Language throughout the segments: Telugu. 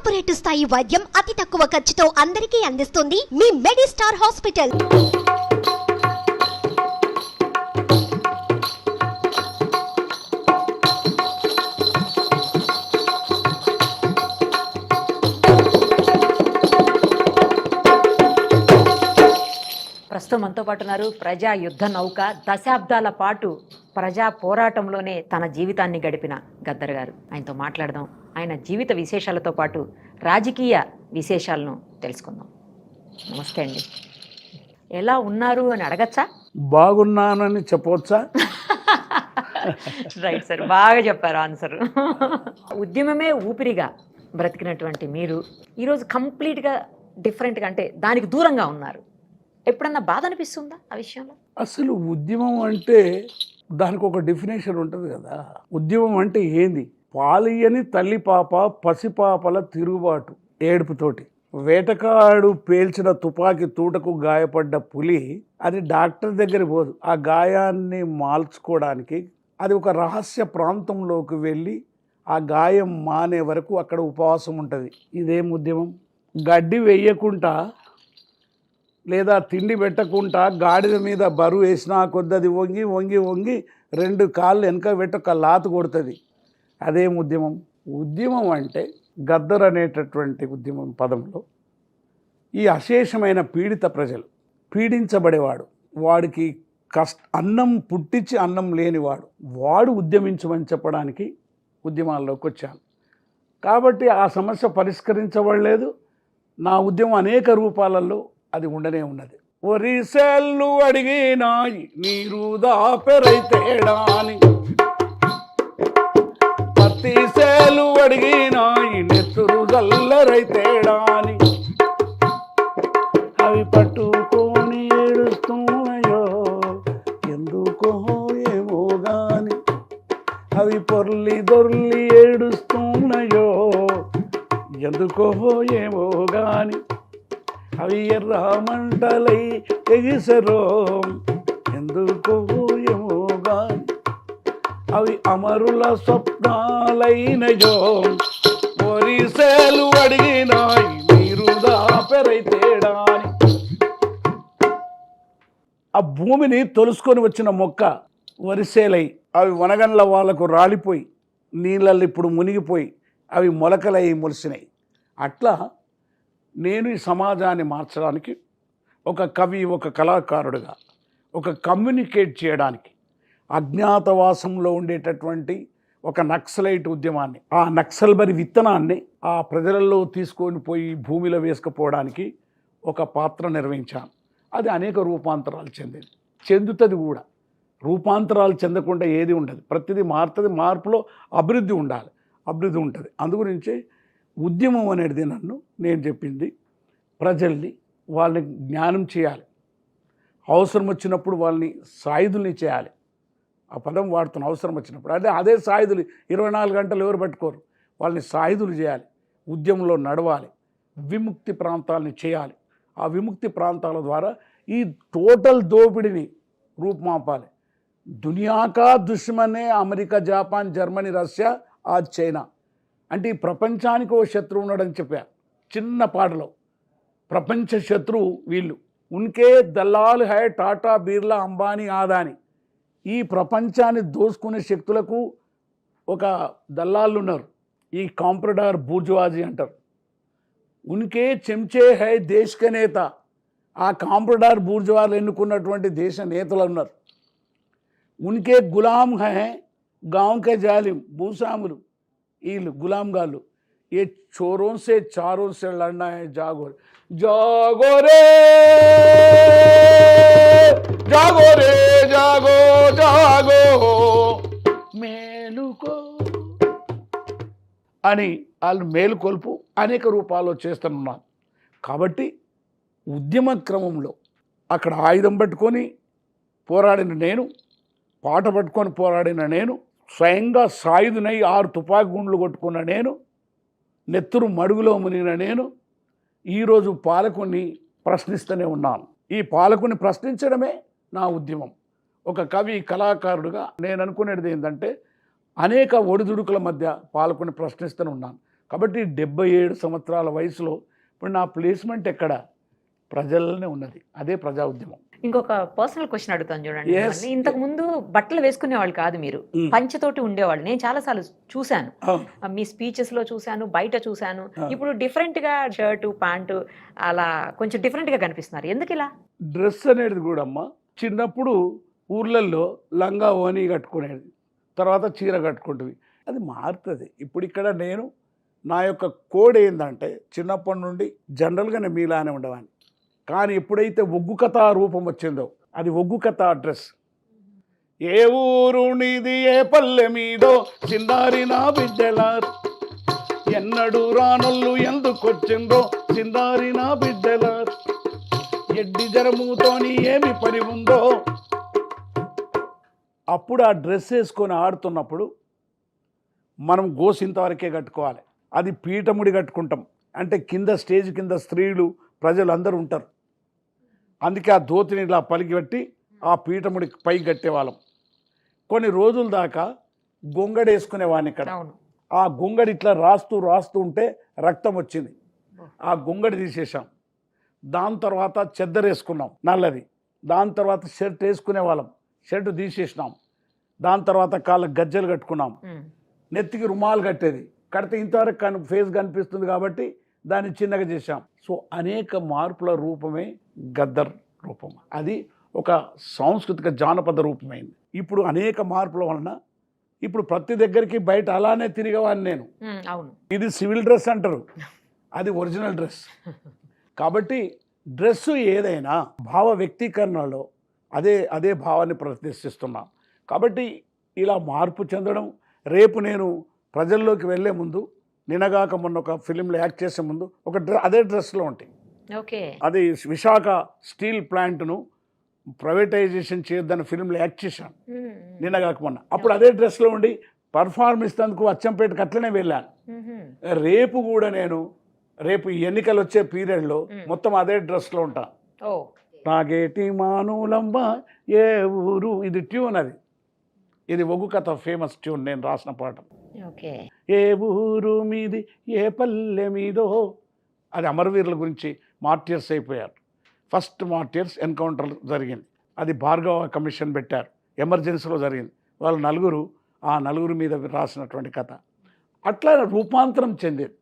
కార్పొరేట్ స్థాయి వైద్యం అతి తక్కువ ఖర్చుతో అందరికీ అందిస్తుంది మీ మెడిస్టార్ హాస్పిటల్. ప్రస్తుతం మనతో పాటు ఉన్నారు ప్రజా యుద్ధ నౌక. దశాబ్దాల పాటు ప్రజా పోరాటంలోనే తన జీవితాన్ని గడిపిన గద్దర్ గారు. ఆయనతో మాట్లాడదాం. ఆయన జీవిత విశేషాలతో పాటు రాజకీయ విశేషాలను తెలుసుకుందాం. నమస్తే అండి. ఎలా ఉన్నారు అని అడగచ్చా? బాగున్నానని చెప్పవచ్చా? రైట్ సార్, బాగా చెప్పారు ఆన్సర్. ఉద్యమమే ఊపిరిగా బ్రతికినటువంటి మీరు ఈరోజు కంప్లీట్గా డిఫరెంట్గా, అంటే దానికి దూరంగా ఉన్నారు. ఎప్పుడన్నా బాధ అనిపిస్తుందా ఆ విషయంలో? అసలు ఉద్యమం అంటే దానికి ఒక డెఫినేషన్ ఉంటుంది కదా. ఉద్యమం అంటే ఏంది? పాలియని తల్లి పాప పసిపాపల తిరుగుబాటు ఏడుపుతోటి వేటకాడు పేల్చిన తుపాకీ తూటకు గాయపడ్డ పులి అది డాక్టర్ దగ్గర పోదు. ఆ గాయాన్ని మాల్చుకోవడానికి అది ఒక రహస్య ప్రాంతంలోకి వెళ్ళి ఆ గాయం మానే వరకు అక్కడ ఉపవాసం ఉంటుంది. ఇదేం ఉద్యమం? గడ్డి వేయకుండా లేదా తిండి పెట్టకుండా గాడిద మీద బరువు వేసినా కొద్దది వంగి వంగి వంగి 2 కాళ్ళు వెనక పెట్టి ఒక లాతు కొడుతుంది. అదేం ఉద్యమం? ఉద్యమం అంటే గద్దర్ అనేటటువంటి ఉద్యమం పదంలో ఈ అశేషమైన పీడిత ప్రజలు, పీడించబడేవాడు, వాడికి అన్నం పుట్టించి అన్నం లేనివాడు, వాడు ఉద్యమించమని చెప్పడానికి ఉద్యమాల్లోకి వచ్చాను. కాబట్టి ఆ సమస్య పరిష్కరించబడలేదు. నా ఉద్యమం అనేక రూపాలలో అది ఉండనే ఉన్నది. ఒరిసెల్లు అడిగినాయి నీరు దాపెరైతేడాని, పత్తిసేలు అడిగినాయి నెత్తురు జల్లరైతేడాని, అవి పట్టుకొని ఏడుస్తున్నాయో ఎందుకో ఏమో గాని, అవి పొర్లి దొర్లి ఏడుస్తున్నాయో ఎందుకో ఏమో గాని, అవి ఎర్ర మంటలై ఎగిసరో ఎందుకో ఏమో గాని, అవి అమరుల స్వప్నాలైనయో ఒరిసేలు అడిగినాయి మీరు దాపెరైతేడాని. ఆ భూమిని తొలుసుకొని వచ్చిన మొక్క వరిసేలై అవి వనగండ్ల వాళ్ళకు రాలిపోయి నీళ్ళల్లో ఇప్పుడు మునిగిపోయి అవి మొలకలై మొలిసినాయి. అట్లా నేను ఈ సమాజాన్ని మార్చడానికి ఒక కవి, ఒక కళాకారుడిగా, ఒక కమ్యూనికేట్ చేయడానికి అజ్ఞాతవాసంలో ఉండేటటువంటి ఒక నక్సలైట్ ఉద్యమాన్ని, ఆ నక్సల్బరి విత్తనాన్ని ఆ ప్రజలలో తీసుకొని పోయి భూమిలో వేసుకుపోవడానికి ఒక పాత్ర నిర్వహించాను. అది అనేక రూపాంతరాలు చెందుతుంది కూడా. రూపాంతరాలు చెందకుండా ఏది ఉండదు. ప్రతిదీ మారుతుంది. మార్పులో అభివృద్ధి ఉండాలి, అభివృద్ధి ఉంటుంది. అందుగురించి ఉద్యమం అనేది నేను చెప్పింది ప్రజల్ని, వాళ్ళని జ్ఞానం చేయాలి. అవసరం వచ్చినప్పుడు వాళ్ళని సాయుధుల్ని చేయాలి. ఆ పదం వాడుతున్న అవసరం వచ్చినప్పుడు. అదే సాయుధులు 24 గంటలు ఎవరు పట్టుకోరు. వాళ్ళని సాయుధులు చేయాలి. ఉద్యమంలో నడవాలి. విముక్తి ప్రాంతాలని చేయాలి. ఆ విముక్తి ప్రాంతాల ద్వారా ఈ టోటల్ దోపిడిని రూపుమాపాలి. దునియాకా దుష్మనే అమెరికా, జపాన్, జర్మనీ, రష్యా, ఆ చైనా. అంటే ఈ ప్రపంచానికి ఓ శత్రువు ఉన్నాడని చెప్పా చిన్న పాటలో. ప్రపంచ శత్రువు వీళ్ళు. ఉన్కే దల్లాల్ హై టాటా, బిర్లా, అంబానీ, ఆదాని. ఈ ప్రపంచాన్ని దోసుకునే శక్తులకు ఒక దల్లాళ్ళు ఉన్నారు. ఈ కాంప్రడార్ బూర్జువాజీ అంటారు. ఉన్కే చెంచే హై దేశ్ కే నేత. ఆ కాంప్రడార్ బూర్జువాలు ఎన్నుకున్నటువంటి దేశ నేతలు ఉన్నారు. ఉన్కే గులాం హై గాంవ్ కే జాలిం, భూస్వాములు వీళ్ళు గులాంగాళ్ళు. ఏ చోరోं से चारों से लड़ना है, जागो जागो रे जागो रे जागो जागो మేలుకో అని వాళ్ళు మేలుకొల్పు అనేక రూపాల్లో చేస్తున్నాను. కాబట్టి ఉద్యమ క్రమంలో అక్కడ ఆయుధం పట్టుకొని పోరాడిన నేను, పాట పట్టుకొని పోరాడిన నేను, స్వయంగా సాయుధునై 6 తుపాకీ గుండ్లు కొట్టుకున్న నేను, నెత్తురు మడుగులో మునిగిన నేను ఈరోజు పాలకుని ప్రశ్నిస్తూనే ఉన్నాను. ఈ పాలకుని ప్రశ్నించడమే నా ఉద్యమం. ఒక కవి, కళాకారుడుగా నేను అనుకునేది ఏంటంటే అనేక ఒడిదుడుకుల మధ్య పాలకుని ప్రశ్నిస్తూనే ఉన్నాను. కాబట్టి 77 సంవత్సరాల వయసులో ఇప్పుడు నా ప్లేస్మెంట్ ఎక్కడ ప్రజల్లోనే ఉన్నది. అదే ప్రజా ఉద్యమం. ఇంకొక పర్సనల్ క్వశ్చన్ అడుగుతాను చూడండి. Yes. మిమ్మల్ని. ఇంతకు ముందు బట్టలు వేసుకునేవాళ్ళు కాదు మీరు, పంచతోటి ఉండేవాళ్ళు. నేను చాలాసార్లు చూశాను, అవును. మీ స్పీచెస్ లో చూశాను, బయట చూశాను. ఇప్పుడు డిఫరెంట్ గా షర్టు ప్యాంటు అలా కొంచెం డిఫరెంట్ గా కనిపిస్తున్నారు. ఎందుకు ఇలా? డ్రెస్ అనేది కూడా అమ్మ, చిన్నప్పుడు ఊర్లలో లంగా ఓని కట్టుకునేది, తర్వాత చీర కట్టుకుంటుంది. అది మారుతుంది. ఇప్పుడు ఇక్కడ నేను నా యొక్క కోడ్ ఏంటంటే చిన్నప్పటి నుండి జనరల్గానే మీలానే ఉండేవాడిని. కానీ ఎప్పుడైతే ఒగ్గు కథ రూపం వచ్చిందో అది ఒగ్గు కథ డ్రెస్. ఏ ఊరు నీది ఏ పల్లె మీదో సిందారి నా బిడ్డలార్, ఎన్నడు రానొల్లు ఎందుకొచ్చిందో సిందారి నా బిడ్డలార్, ఎడ్డి జరముతోని ఏమి పని ఉందో. అప్పుడు ఆ డ్రెస్ వేసుకొని ఆడుతున్నప్పుడు మనం గోసింతవరకే కట్టుకోవాలి. అది పీఠముడి కట్టుకుంటాం, అంటే కింద స్టేజ్ కింద స్త్రీలు ప్రజలు అందరూ ఉంటారు. అందుకే ఆ ధోతిని ఇలా పలికి ఆ పీఠముడి పైకి కట్టేవాళ్ళం. కొన్ని రోజుల దాకా గొంగడి వేసుకునేవాడిని ఇక్కడ. ఆ గొంగడి ఇట్లా రాస్తూ ఉంటే రక్తం వచ్చింది. ఆ గొంగడి తీసేసాం. దాని తర్వాత చెద్దర వేసుకున్నాం నల్లది. దాని తర్వాత షర్ట్ వేసుకునే వాళ్ళం, షర్ట్ తీసేసినాం. దాని తర్వాత కాళ్ళ గజ్జలు కట్టుకున్నాం, నెత్తికి రుమాలు కట్టేది. కడితే ఇంతవరకు ఫేస్ కనిపిస్తుంది కాబట్టి దాన్ని చిన్నగా చేశాం. సో అనేక మార్పుల రూపమే గద్దర్ రూపం. అది ఒక సాంస్కృతిక జానపద రూపమైంది. ఇప్పుడు అనేక మార్పుల వలన ఇప్పుడు ప్రతి దగ్గరికి బయట అలానే తిరిగేవాడిని నేను. ఇది సివిల్ డ్రెస్ అంటారు, అది ఒరిజినల్ డ్రెస్. కాబట్టి డ్రెస్సు ఏదైనా భావ వ్యక్తీకరణలో అదే భావాన్ని ప్రదర్శిస్తున్నాం. కాబట్టి ఇలా మార్పు చెందడం. రేపు నేను ప్రజల్లోకి వెళ్ళే ముందు, నినగాక మొన్న ఒక ఫిలింలో యాక్ట్ చేసే ముందు అదే డ్రెస్లో ఉంటాయి. ఓకే. అది విశాఖ స్టీల్ ప్లాంట్ను ప్రైవేటైజేషన్ చేయొద్దని ఫిలింలో యాక్ట్ చేశాను నినగాక మొన్న. అప్పుడు అదే డ్రెస్లో ఉండి పర్ఫార్మెన్స్ ఇస్తేందుకు అచ్చంపేటకి అట్లనే వెళ్ళాను. రేపు కూడా రేపు ఎన్నికలు వచ్చే పీరియడ్లో మొత్తం అదే డ్రెస్లో ఉంటాను. నాగేటి మానులమ్మ ఏ ఊరు, ఇది ట్యూన్. ఇది ఒగ్గు కథ ఫేమస్ ట్యూన్, నేను రాసిన పాట. ఏ ఊరు మీది ఏ పల్లె మీదో, అది అమరవీరుల గురించి. మార్టియర్స్ అయిపోయారు. ఫస్ట్ మార్టియర్స్ ఎన్కౌంటర్ జరిగింది, అది భార్గవ కమిషన్ పెట్టారు, ఎమర్జెన్సీలో జరిగింది. వాళ్ళు నలుగురు మీద రాసినటువంటి కథ. అట్లా రూపాంతరం చెందేది.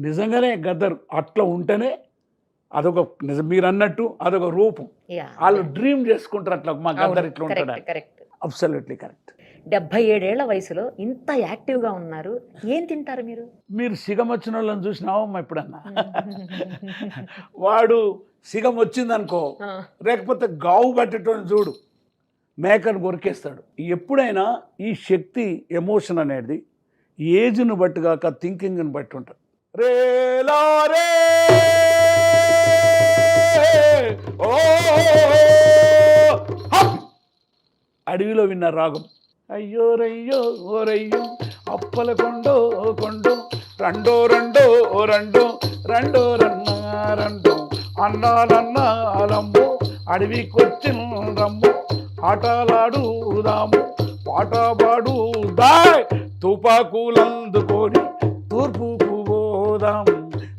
నిజంగానే గద్దర్ అట్లా ఉంటేనే అదొక మీరు అన్నట్టు అదొక రూపం. వాళ్ళు డ్రీమ్ చేసుకుంటారు అట్లా, మా గద్దర్ ఇట్లా ఉంటాడు. Absolutely correct. 77 ఏళ్ల వయసులో ఇంత యాక్టివ్గా ఉన్నారు. ఏం తింటారు మీరు? మీరు సిగం వచ్చిన వాళ్ళని చూసినావమ్మా ఎప్పుడన్నా? వాడు సిగం వచ్చిందనుకో, లేకపోతే గావు పట్టేటోని చూడు, మేకను కొరికేస్తాడు. ఎప్పుడైనా ఈ శక్తి, ఎమోషన్ అనేది ఏజ్ను బట్టి కాక థింకింగ్ని బట్టి ఉంటుంది. రేలారే ఓ అడవిలో విన్న రాగం. అయ్యో రయ్యో ఓ రయ్యో అప్పల కొండో రెండో రన్నో అన్నాలమ్ము అడవికొచ్చిన రమ్ము ఆటలాడుదాము పాటపాడుదాయ్ తుపాకులందుకొని తూర్పుకు పోదాము.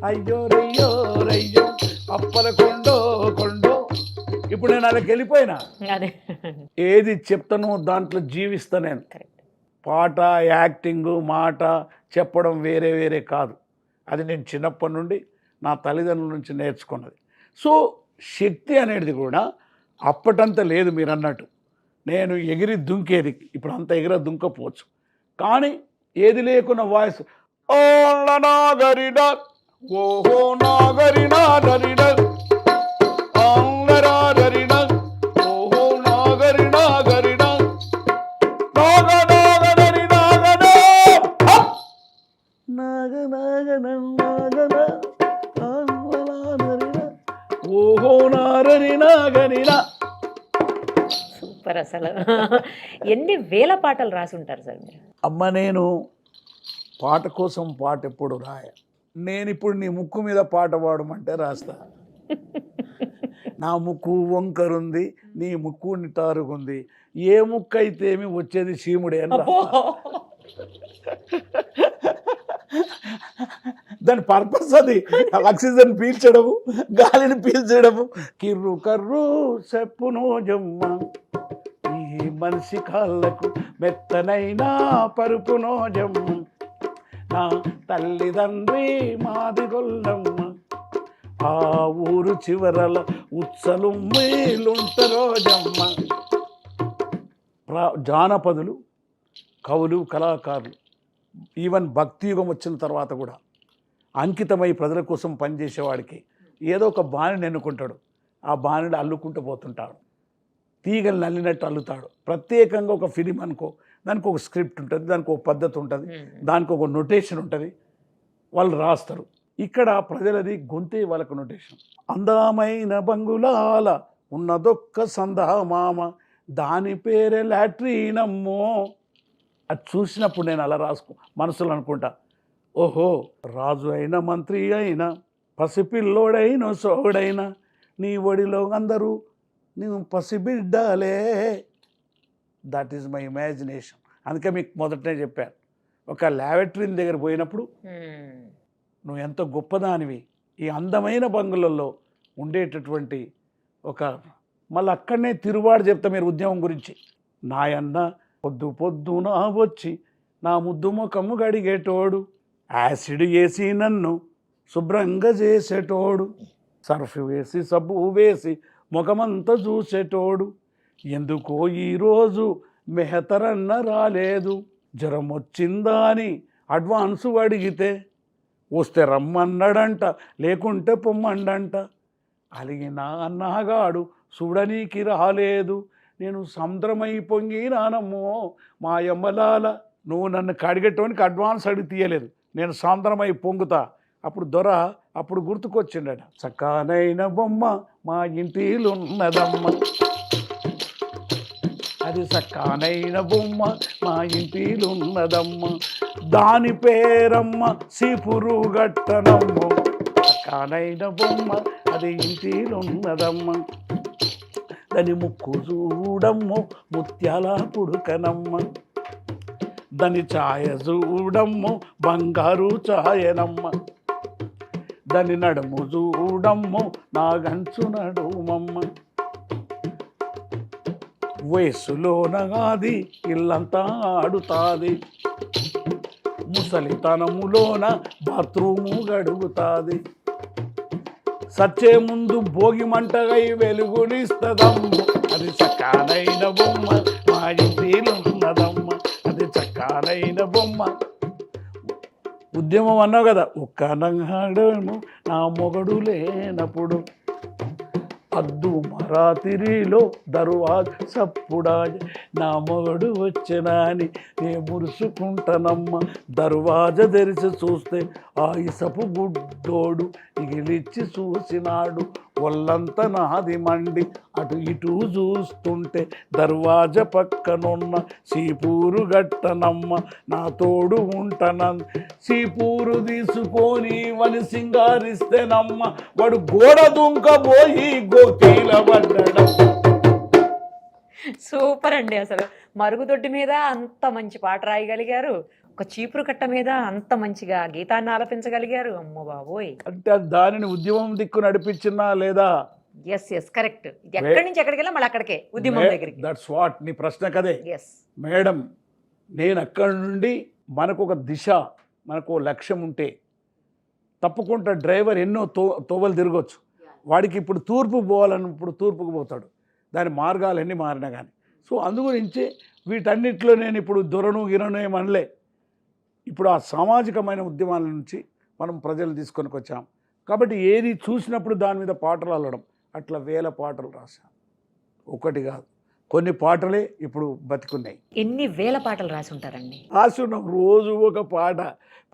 అయ్యో రయ్యో అప్పల కొండో. ఇప్పుడు నేను అలాగ వెళ్ళిపోయినా, ఏది చెప్తానో దాంట్లో జీవిస్తా నేను. పాట, యాక్టింగు, మాట చెప్పడం వేరే కాదు. అది నేను చిన్నప్పటి నుండి నా తల్లిదండ్రుల నుంచి నేర్చుకున్నది. సో శక్తి అనేది కూడా అప్పటంత లేదు. మీరు అన్నట్టు నేను ఎగిరి దుంకేది, ఇప్పుడు అంత దుంకపోవచ్చు. కానీ ఏది లేకున్న వాయిస్ ఓ నాగరిడ ఓహో నాగరిడ సూపర్. అసలు ఎన్ని వేల పాటలు రాసి ఉంటారు సార్ మీరు? అమ్మ, నేను పాట కోసం పాట ఎప్పుడు రాయ. నేను ఇప్పుడు నీ ముక్కు మీద పాట పాడమంటే రాస్తా. నా ముక్కు వంకరుంది, నీ ముక్కు నిటారుగుంది, ఏ ముక్కు అయితే ఏమి వచ్చేది శీముడే అని రాస్తా. దాని పర్పస్ అది ఆక్సిజన్ పీల్చడము, గాలిని పీల్చడము. కిర్రు కర్రు చెప్పును జమ్మ, ఈ మనిషి కాళ్ళకు మెత్తనైనా పరుపునో జమ్మ, నా తల్లిదండ్రి మాది గొల్లమ్మ, ఆ ఊరు చివరల ఉత్సలు మేలుంటరో జమ్మ. జానపదులు, కవులు, కళాకారులు, ఈవెన్ భక్తియుగం వచ్చిన తర్వాత కూడా అంకితమై ప్రజల కోసం పనిచేసేవాడికి ఏదో ఒక బాణిని ఎన్నుకుంటాడు. ఆ బాణిని అల్లుకుంటూ పోతుంటాడు, తీగలు నల్లినట్టు అల్లుతాడు. ప్రత్యేకంగా ఒక ఫిలిం అనుకో, దానికి ఒక స్క్రిప్ట్ ఉంటుంది, దానికి ఒక పద్ధతి ఉంటుంది, దానికి ఒక నొటేషన్ ఉంటుంది, వాళ్ళు రాస్తారు. ఇక్కడ ప్రజలది గొంతే వాళ్ళకు నొటేషన్. అందమైన బంగుళాల ఉన్నదొక్క సందమామ, దాని పేరే లాట్రీనమ్మో. అది చూసినప్పుడు నేను అలా మనసులో అనుకుంటా, ఓహో, రాజు అయినా మంత్రి అయినా పసిపిల్లోడైనా సోడైనా నీ ఒడిలో అందరూ నేను పసిబిడ్డాలే. That is my imagination. అందుకే మీకు మొదటనే చెప్పాను, ఒక లాబొరేటరీ దగ్గర పోయినప్పుడు నువ్వు ఎంత గొప్పదానివి, ఈ అందమైన బంగులలో ఉండేటటువంటి ఒక, మళ్ళీ అక్కడనే తిరువాడు చెప్తా మీరు ఉద్యమం గురించి. నాయన్న పొద్దు పొద్దున వచ్చి నా ముద్దు ముఖము గడిగేటోడు, యాసిడ్ వేసి నన్ను శుభ్రంగా చేసేటోడు, సర్ఫ్ వేసి సబ్బు వేసి ముఖమంతా చూసేటోడు, ఎందుకో ఈరోజు మెహతరన్న రాలేదు, జ్వరం వచ్చిందా అని అడ్వాన్సు అడిగితే వస్తే రమ్మన్నాడంట, లేకుంటే పొమ్మండంట, అలిగిన అన్నగాడు చూడనీకి రాలేదు, నేను సముద్రమై పొంగినానమ్మో మా యమ్మలాల, నువ్వు నన్ను కడిగేటోనికి అడ్వాన్స్ అడిగి తీయలేదు, నేను సముద్రమై పొంగుతా. అప్పుడు దొర అప్పుడు గుర్తుకొచ్చిండట, చక్కనైన బొమ్మ మా ఇంటిలున్నదమ్మ, అది చక్కనైన బొమ్మ మా ఇంటిలున్నదమ్మ, దాని పేరమ్మ సీపురు గట్టనమ్మ, చక్కనైన బొమ్మ అది ఇంటిలున్నదమ్మ, దాని ముక్కు చూడమ్ము ముత్యాల పుడుకనమ్మ, దాని ఛాయ చూడమ్ము బంగారు ఛాయనమ్మ, దాని నడుము చూడమ్ము నాగంచు నడుమమ్మ, వయస్సులోనగాది ఇల్లంతా ఆడుతాది, ముసలితనములోన బాత్రూము గడుగుతాది, సచ్చే ముందు భోగి మంటగై వెలుగునిస్తదమ్మ, అది చక్కనైన బొమ్మ మా ఇంటిలున్నదమ్మ, అది చక్కనైన బొమ్మ. ఉద్యమం అన్నావు కదా, ఒక్క నంగాడేమో నా మొగడు లేనప్పుడు, అద్దు మరాతిరిలో దర్వాజ సప్పుడా నా మొగడు వచ్చెనాని నే మురుసుకుంటానమ్మ, దర్వాజ తెరిచి చూస్తే ఆ ఇసపు గుడ్డోడు ఇగిలిచ్చి చూసినాడు, ఒళ్ళంతా నాది మండి అటు ఇటు చూస్తుంటే దర్వాజ పక్కనున్న సీపూరు గట్టనమ్మ, నా తోడు ఉంటనం సీపూరు తీసుకొని వని సింగారిస్తేనమ్మ, వాడు గోడ దుంకబోయి గోకీల పడ్డడం. సూపర్ అండి. అసలు మరుగుదొడ్డి మీద అంత మంచి పాట రాయగలిగారు, ఒక చీపురు కట్ట మీద అంత మంచిగా గీతాన్ని ఆలపించగలిగారు. అమ్మో బాబోయ్, అంటే దానిని ఉద్యమం దిక్కు నడిపించినా లేదా? Yes yes correct. ఎక్కడి నుంచి ఎక్కడికి వెళ్ళా మళ్ళీ అక్కడికే ఉద్యమం దగ్గరికి. దట్స్ వాట్ నీ ప్రశ్న కదే. ఎస్ మేడం, నేను అక్కడి నుండి మనకు ఒక దిశ, మనకు ఒక లక్ష్యం ఉంటే తప్పకుండా డ్రైవర్ ఎన్నో తోవలు తిరగవచ్చు. వాడికి ఇప్పుడు తూర్పు పోవాలన్నప్పుడు తూర్పుకు పోతాడు, దాని మార్గాలన్నీ మారినా కానీ. సో అందుగురించి వీటన్నిటిలో నేను ఇప్పుడు దొరను గిరను ఏమనలే. ఇప్పుడు ఆ సామాజికమైన ఉద్యమాల నుంచి మనం ప్రజలు తీసుకొని వచ్చాం కాబట్టి ఏది చూసినప్పుడు దాని మీద పాటలు అల్లడం, అట్లా వేల పాటలు రాశాను. ఒకటి కాదు, కొన్ని పాటలే ఇప్పుడు బతికున్నాయి. ఎన్ని వేల పాటలు రాసి ఉంటారండి? రాసి ఉన్నాం, రోజు ఒక పాట.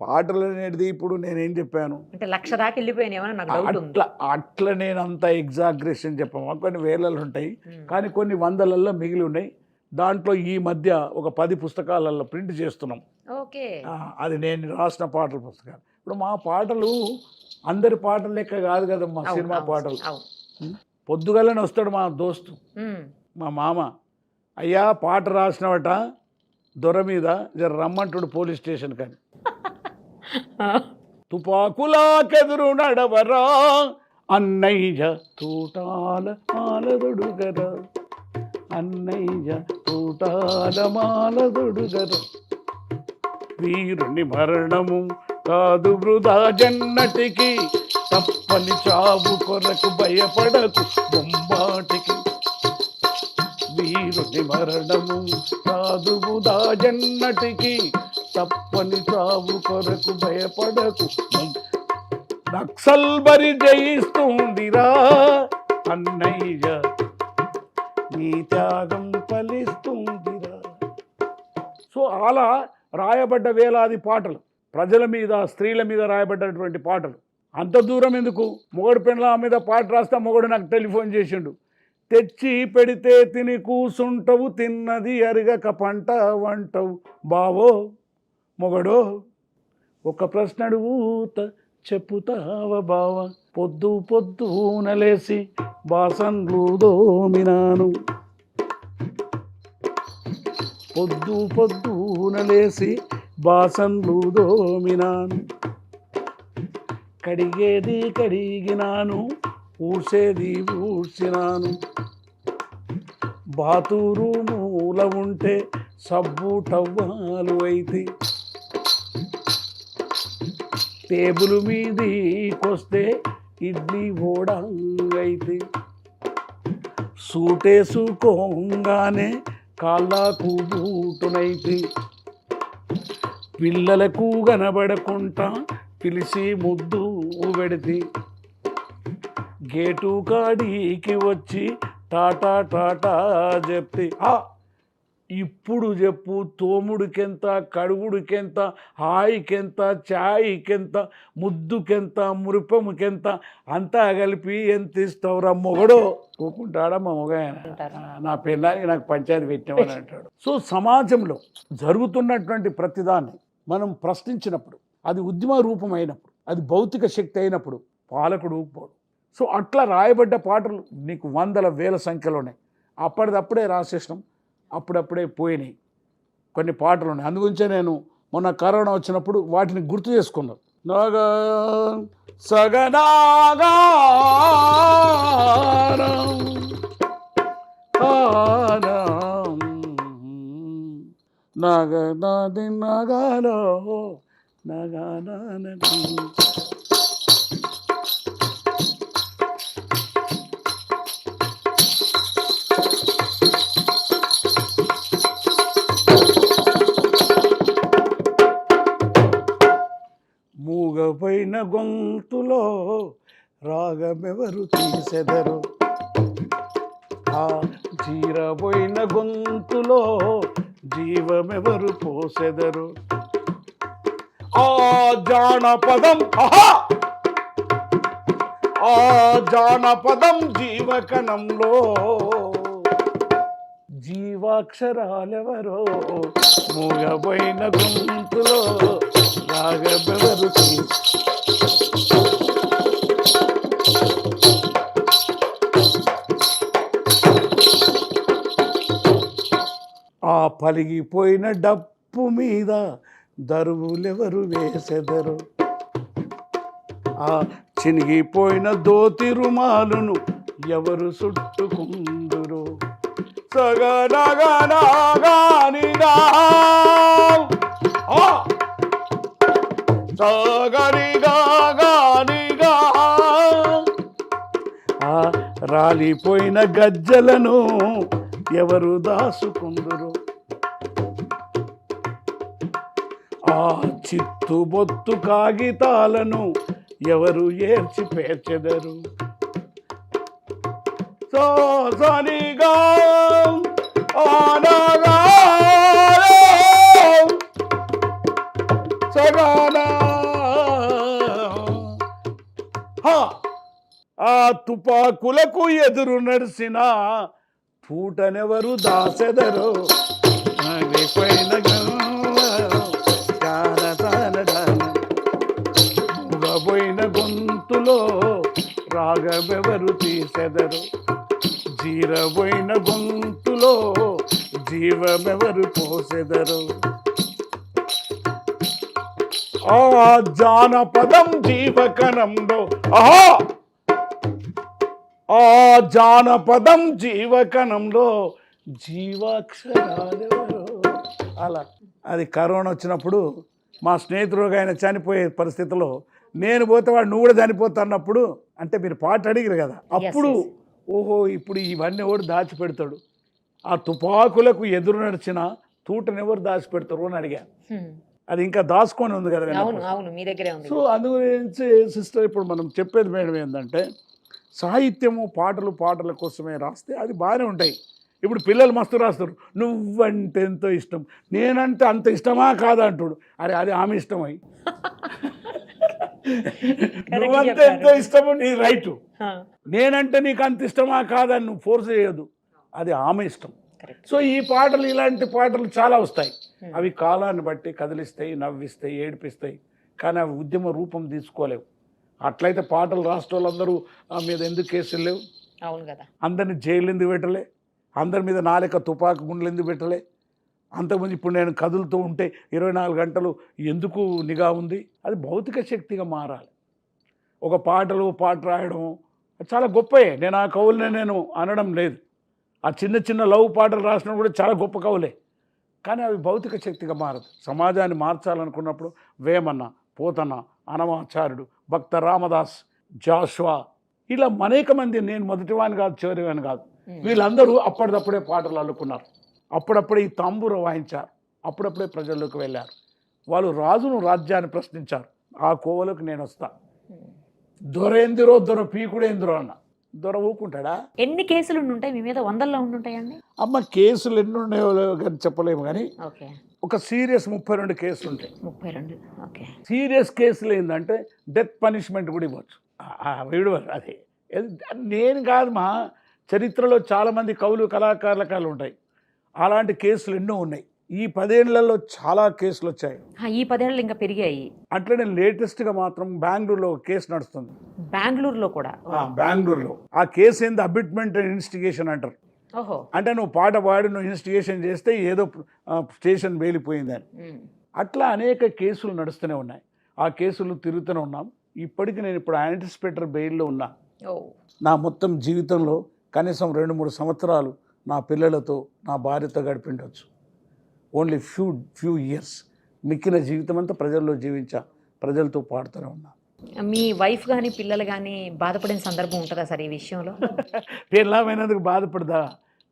పాటలు అనేది ఇప్పుడు నేనేం చెప్పాను అంటే 1,00,000 దాకా వెళ్ళిపోయినాయేమో నాకు డౌట్ ఉంది. అట్లా నేను అంత ఎగ్జాగ్రేషన్ చెప్పాము. కొన్ని వేలలు ఉంటాయి కానీ కొన్ని వందలల్లో మిగిలి ఉన్నాయి. దాంట్లో ఈ మధ్య ఒక 10 పుస్తకాలలో ప్రింట్ చేస్తున్నాం. ఓకే, అది నేను రాసిన పాటల పుస్తకాలు. ఇప్పుడు మా పాటలు అందరి పాటలు లెక్క కాదు కదా, మా సినిమా పాటలు. పొద్దుగలనే వస్తాడు మా దోస్తు, మా మామ, అయ్యా పాట రాసినవట దొర మీద, జర రమ్మంటుడు పోలీస్ స్టేషన్ కానీ. తుపాకులాకెదురు నడవరా అన్నయ్య తూటాల మాలదొడుగరా, అన్నయ్య తూటాల మాలదొడుగరా. వీరుని మరణము కాదు వృధా జన్నటికి, తప్పని చావు కొరకు భయపడకు బొమ్మాటికి. వీరుని మరణము కాదు వృధా జన్నటికి, తప్పని చావు కొరకు భయపడకు. నక్సల్ బరి జయిస్తుందిరా అన్నయ్య, నీ త్యాగం ఫలిస్తుందిరా. సో అలా రాయబడ్డ వేలాది పాటలు, ప్రజల మీద స్త్రీల మీద రాయబడ్డటువంటి పాటలు. అంత దూరం ఎందుకు, మొగడు పెండ్ల మీద పాట రాస్తా మొగడు నాకు టెలిఫోన్ చేసిండు. తెచ్చి పెడితే తిని కూసుంటవు, తిన్నది అరిగక పంట వంటవు బావో మొగడో. ఒక ప్రశ్న అడుగుత చెప్పుతావ బావ, పొద్దు పొద్దునలేసి బాసన్లు దోమినాను, పొద్దు పొద్దునలేసి బాసన్లు దోమినాను. కడిగేది కడిగినాను, ఊడ్చేది ఊడ్చినాను. బాతురు మూల ఉంటే సబ్బు టవ్వాలు అయితే, టేబుల్ మీదకొస్తే ఇడ్లీ ఓడంగైతే, సూటేసుకోగానే కాళ్ళకు బూటునైతే, పిల్లలకు కనబడకుండా పిలిచి ముద్దు పెడితే, గేటు కాడికి వచ్చి టాటా టాటా చెప్తే. ఇప్పుడు చెప్పు, తోముడికెంత, కడుగుడికెంత, హాయికెంత, చాయ్కెంత, ముద్దుకెంత, మురిపముకెంత, అంతా కలిపి ఎంత ఇస్తావురా మొగడో. కోకుంటాడా మా మొగ, నా పెళ్ళానికి నాకు పంచాయతీ పెట్టామని అంటాడు. సో సమాజంలో జరుగుతున్నటువంటి ప్రతిదాన్ని మనం ప్రశ్నించినప్పుడు, అది ఉద్యమ రూపమైనప్పుడు, అది భౌతిక శక్తి అయినప్పుడు పాలకుడు ఊపుకోడు. సో అట్లా రాయబడ్డ పాటలు నీకు వందల వేల సంఖ్యలోనే అప్పటిదప్పుడే రాసేసినాం, అప్పుడప్పుడే పోయినాయి కొన్ని పాటలు ఉన్నాయి. అందుగురించే నేను మొన్న కరోనా వచ్చినప్పుడు వాటిని గుర్తు చేసుకున్నాను. నాగా సగనాగారం నాగనాది నాగాలో నాగానా. మూగపోయిన గొంతులో రాగమెవరు తీసెదరు, ఆ జీరపోయిన గొంతులో జీవమెవరు పోసెదరు. ఆ జానపదం ఆ జానపదం జీవకణంలో జీవాక్షరాలెవరో, మూగపోయిన గొంతులో రాగమెవరు ఆ పలిగిపోయిన డప్పు మీద దరువులెవరు వేసెదరు, ఆ చినిగిపోయిన దోతి రుమాలును ఎవరు చుట్టుకుందురు. సగనగనగానిగా సగనిగానిగా ఆ రాలిపోయిన గజ్జలను ఎవరు దాసుకుందురు, ఆ చిత్తుబొత్తు కాగితాలను ఎవరు ఏర్చి పేర్చెదరు. సోసనిగా ఆనగా సగానా. ఆ తుపాకులకు ఎదురు నడిసిన పూటనెవరు దాసెదరు. మూగపోయిన గొంతులో రాగమెవరు తీసెదరు, జీరపోయిన గొంతులో జీవమెవరు పోసెదరు. ఆ జానపదం జీవకణంలో ఆహా ఆ జానపదం జీవకణంలో జీవాక్షరాలెవరో. అలా అది కరోనా వచ్చినప్పుడు మా స్నేహితుడు ఆయన చనిపోయే పరిస్థితిలో నేను పోతే వాడు నువ్వు కూడా చనిపోతా అన్నప్పుడు అంటే మీరు పాట అడిగిరు కదా అప్పుడు ఓహో ఇప్పుడు ఇవన్నీ ఎవరు దాచిపెడతాడు ఆ తుపాకులకు ఎదురు నడిచిన తూటను ఎవరు దాచిపెడతారు అని అడిగా. అది ఇంకా దాచుకొని ఉంది కదా. అవును మీ దగ్గరే ఉంది. సో అందు గురించి సిస్టర్ ఇప్పుడు మనం చెప్పేది మేడం ఏంటంటే సాహిత్యము పాటల కోసమే రాస్తే అది బాగానే ఉంటాయి. ఇప్పుడు పిల్లలు మస్తు రాస్తారు నువ్వంటే ఎంతో ఇష్టం నేనంటే అంత ఇష్టమా కాదా అంటాడు. అరే అది ఆమె ఇష్టమై నువ్వంటే ఎంతో ఇష్టము నీ రైటు నేనంటే నీకు అంత ఇష్టమా కాదని నువ్వు ఫోర్స్ చేయదు అది ఆమె ఇష్టం. సో ఈ పాటలు ఇలాంటి పాటలు చాలా వస్తాయి. అవి కాలాన్ని బట్టి కదిలిస్తాయి నవ్విస్తాయి ఏడిపిస్తాయి కానీ అవి ఉద్యమ రూపం తీసుకోలేవు. అట్లయితే పాటలు రాష్ట్ర వాళ్ళందరూ మీద ఎందుకు కేసులు లేవు? అవును కదా. అందరినీ జైలు ఎందుకు పెట్టలే? అందరి మీద నాలుక తుపాకు గుండెలు ఎందుకు పెట్టలే? అంతకుముందు ఇప్పుడు నేను కదులుతూ ఉంటే 24 గంటలు ఎందుకు నిఘా ఉంది? అది భౌతిక శక్తిగా మారాలి. ఒక పాట రాయడం చాలా గొప్పయే. నేను ఆ కవులనే నేను అనడం లేదు. ఆ చిన్న లవ్ పాటలు రాసినా కూడా చాలా గొప్ప కవులే. కానీ అవి భౌతిక శక్తిగా మారదు. సమాజాన్ని మార్చాలనుకున్నప్పుడు వేమన్న, పోతన్న, అనమాచార్యుడు, భక్త రామదాస్, జాషువా ఇలా అనేక మంది, నేను మొదటివాని కాదు చివరివాని కాదు, వీళ్ళందరూ అప్పటిదప్పుడే పాటలు అల్లుకున్నారు. అప్పుడప్పుడే ఈ తాంబూర వాయించారు. అప్పుడప్పుడే ప్రజల్లోకి వెళ్ళారు. వాళ్ళు రాజును రాజ్యాన్ని ప్రశ్నించారు. ఆ కోవలోకి నేను వస్తా. దొరేందిరో దొర పీకుడేందిరో అన్న. దొర ఊకుంటాడా? ఎన్ని కేసులు ఉంటాయి మీ మీద? 100లో ఉంటాయండి. అమ్మ కేసులు ఎన్ని ఉన్నాయో కానీ చెప్పలేము కానీ ఒక సీరియస్ 32 కేసులు ఉంటాయి. 32. ఓకే. సీరియస్ కేసులు ఏంటంటే డెత్ పనిష్మెంట్ కూడా ఇవ్వచ్చు. వీడు అదే నేను కాదు మా చరిత్రలో చాలామంది కవులు కళాకారుల కాలు ఉంటాయి. అలాంటి కేసులు ఎన్నో ఉన్నాయి. ఈ 10 ఏళ్లలో చాలా కేసులు వచ్చాయి. ఈ 10 ఏళ్ళు ఇంకా పెరిగాయి. అట్లనే లేటెస్ట్గా మాత్రం బెంగళూరులో ఒక కేసు నడుస్తుంది. బెంగళూరులో కూడా? బెంగళూరులో ఆ కేసు ఏంది అబిట్మెంట్ అండ్ ఇన్స్టిగేషన్ అంటారు. ఓహో. అంటే నువ్వు పాట పాడి నువ్వు ఇన్స్టిగేషన్ చేస్తే ఏదో స్టేషన్ వేలిపోయిందని. అట్లా అనేక కేసులు నడుస్తూనే ఉన్నాయి. ఆ కేసులు తిరుగుతూనే ఉన్నాం. ఇప్పటికి నేను ఇప్పుడు యాంటిసిపేటర్ బెయిల్లో ఉన్నా. నా మొత్తం జీవితంలో కనీసం 2-3 సంవత్సరాలు నా పిల్లలతో నా భార్యతో గడిపిండొచ్చు. Only few years. మిక్కిన జీవితం అంతా ప్రజల్లో జీవించా, ప్రజలతో పాడుతూనే ఉన్నా. మీ వైఫ్ కానీ పిల్లలు కానీ బాధపడిన సందర్భం ఉంటుందా సార్ ఈ విషయంలో? పిల్లమైనందుకు బాధపడదా?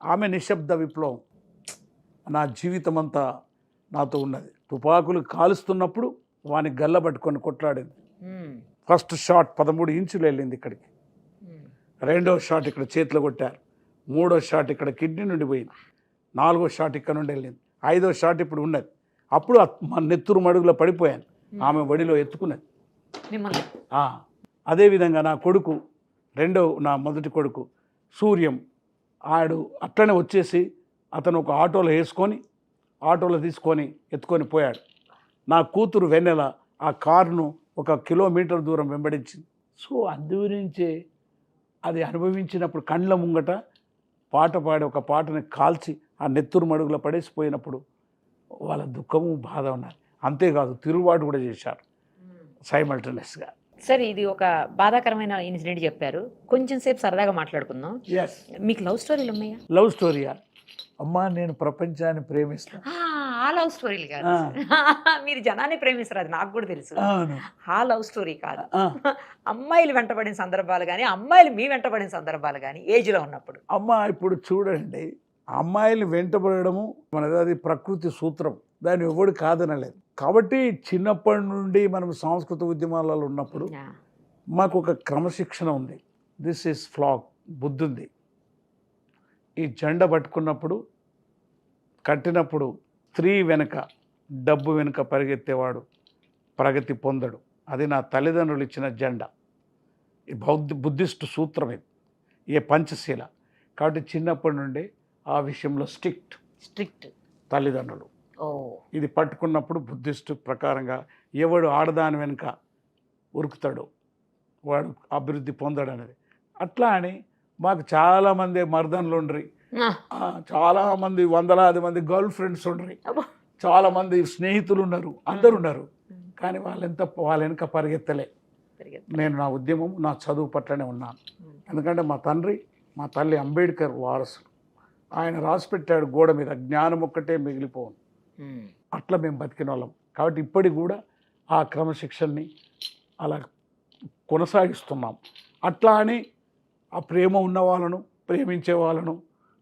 ఆమె నిశ్శబ్ద విప్లవం నా జీవితం అంతా నాతో ఉన్నది. తుపాకులు కాలుస్తున్నప్పుడు వాని గల్ల పట్టుకొని కొట్లాడింది. ఫస్ట్ షాట్ 13 ఇంచులు వెళ్ళింది ఇక్కడికి. 2వ షాట్ ఇక్కడ చేతిలో కొట్టారు. 3వ షాట్ ఇక్కడ కిడ్నీ నుండి పోయింది. 4వ షాట్ ఇక్కడ నుండి వెళ్ళింది. 5వ షాట్ ఇప్పుడు ఉన్నది. అప్పుడు మా నెత్తురు మడుగులో పడిపోయాను. ఆమె ఒడిలో ఎత్తుకున్నది. అదేవిధంగా నా కొడుకు నా మొదటి కొడుకు సూర్యం ఆడు అట్లనే వచ్చేసి అతను ఒక ఆటోలో వేసుకొని ఆటోలో తీసుకొని ఎత్తుకొని పోయాడు. నా కూతురు వెన్నెల ఆ కారును 1 కిలోమీటర్ దూరం వెంబడించింది. సో అందు గురించే అది అనుభవించినప్పుడు కండ్ల ముంగట పాట పాడి ఒక పాటని కాల్చి ఆ నెత్తురు మడుగులో పడేసిపోయినప్పుడు వాళ్ళ దుఃఖము బాధ ఉన్నారు. అంతేకాదు తిరుగుబాటు కూడా చేశారు సైమల్టేనియస్గా. సరే, ఇది ఒక బాధాకరమైన ఇన్సిడెంట్ చెప్పారు. కొంచెం సేపు సరదాగా మాట్లాడుకుందాం. మీకు లవ్ స్టోరీలు ఉన్నాయా? లవ్ స్టోరీయా? అమ్మా నేను ప్రపంచాన్ని ప్రేమిస్తాను. ఆ లవ్ స్టోరీలు కాదు. మీరు జనాన్ని ప్రేమిస్తారు, అది నాకు కూడా తెలుసు. ఆ లవ్ స్టోరీ కాదు. అమ్మాయిలు వెంటబడిన సందర్భాలు కానీ అమ్మాయిలు మీ వెంటబడిన సందర్భాలు కానీ ఏజ్లో ఉన్నప్పుడు. అమ్మా ఇప్పుడు చూడండి, అమ్మాయిలు వెంటబడము మనది అది ప్రకృతి సూత్రం, దాన్ని ఎవడు కాదనలేదు. కాబట్టి చిన్నప్పటి నుండి మనం సాంస్కృతిక ఉద్యమాలలో ఉన్నప్పుడు మాకు ఒక క్రమశిక్షణ ఉంది. దిస్ ఈజ్ ఫ్లాగ్, బుద్ధి ఉంది. ఈ జెండా పట్టుకున్నప్పుడు కట్టినప్పుడు స్త్రీ వెనుక డబ్బు వెనుక పరిగెత్తేవాడు ప్రగతి పొందడు. అది నా తల్లిదండ్రులు ఇచ్చిన జెండా. ఈ బుద్ధిస్ట్ సూత్రం ఇది, ఏ పంచశీల. కాబట్టి చిన్నప్పటి నుండి ఆ విషయంలో స్ట్రిక్ట్ తల్లిదండ్రులు. ఇది పట్టుకున్నప్పుడు బుద్ధిస్ట్ ప్రకారంగా ఎవడు ఆడదాని వెనుక ఉరుకుతాడు వాడు అభివృద్ధి పొందడు అనేది. అట్లా అని మాకు చాలామంది మర్దన్లు ఉండ్రి, చాలామంది 100,000 మంది గర్ల్ ఫ్రెండ్స్ ఉండ్రి, చాలామంది స్నేహితులు ఉన్నారు, అందరు ఉన్నారు. కానీ వాళ్ళ వెనక పరిగెత్తలే. నేను నా ఉద్యమం, నా చదువు పట్లనే ఉన్నాను. ఎందుకంటే మా తండ్రి, మా తల్లి అంబేద్కర్ వారసులు. ఆయన రాసిపెట్టాడు గోడ మీద, జ్ఞానం ఒక్కటే మిగిలిపోను. అట్లా మేము బతికిన వాళ్ళం. కాబట్టి ఇప్పటికి కూడా ఆ క్రమశిక్షణని అలా కొనసాగిస్తున్నాం. అట్లా అని ఆ ప్రేమ ఉన్న వాళ్ళను, ప్రేమించే వాళ్ళను,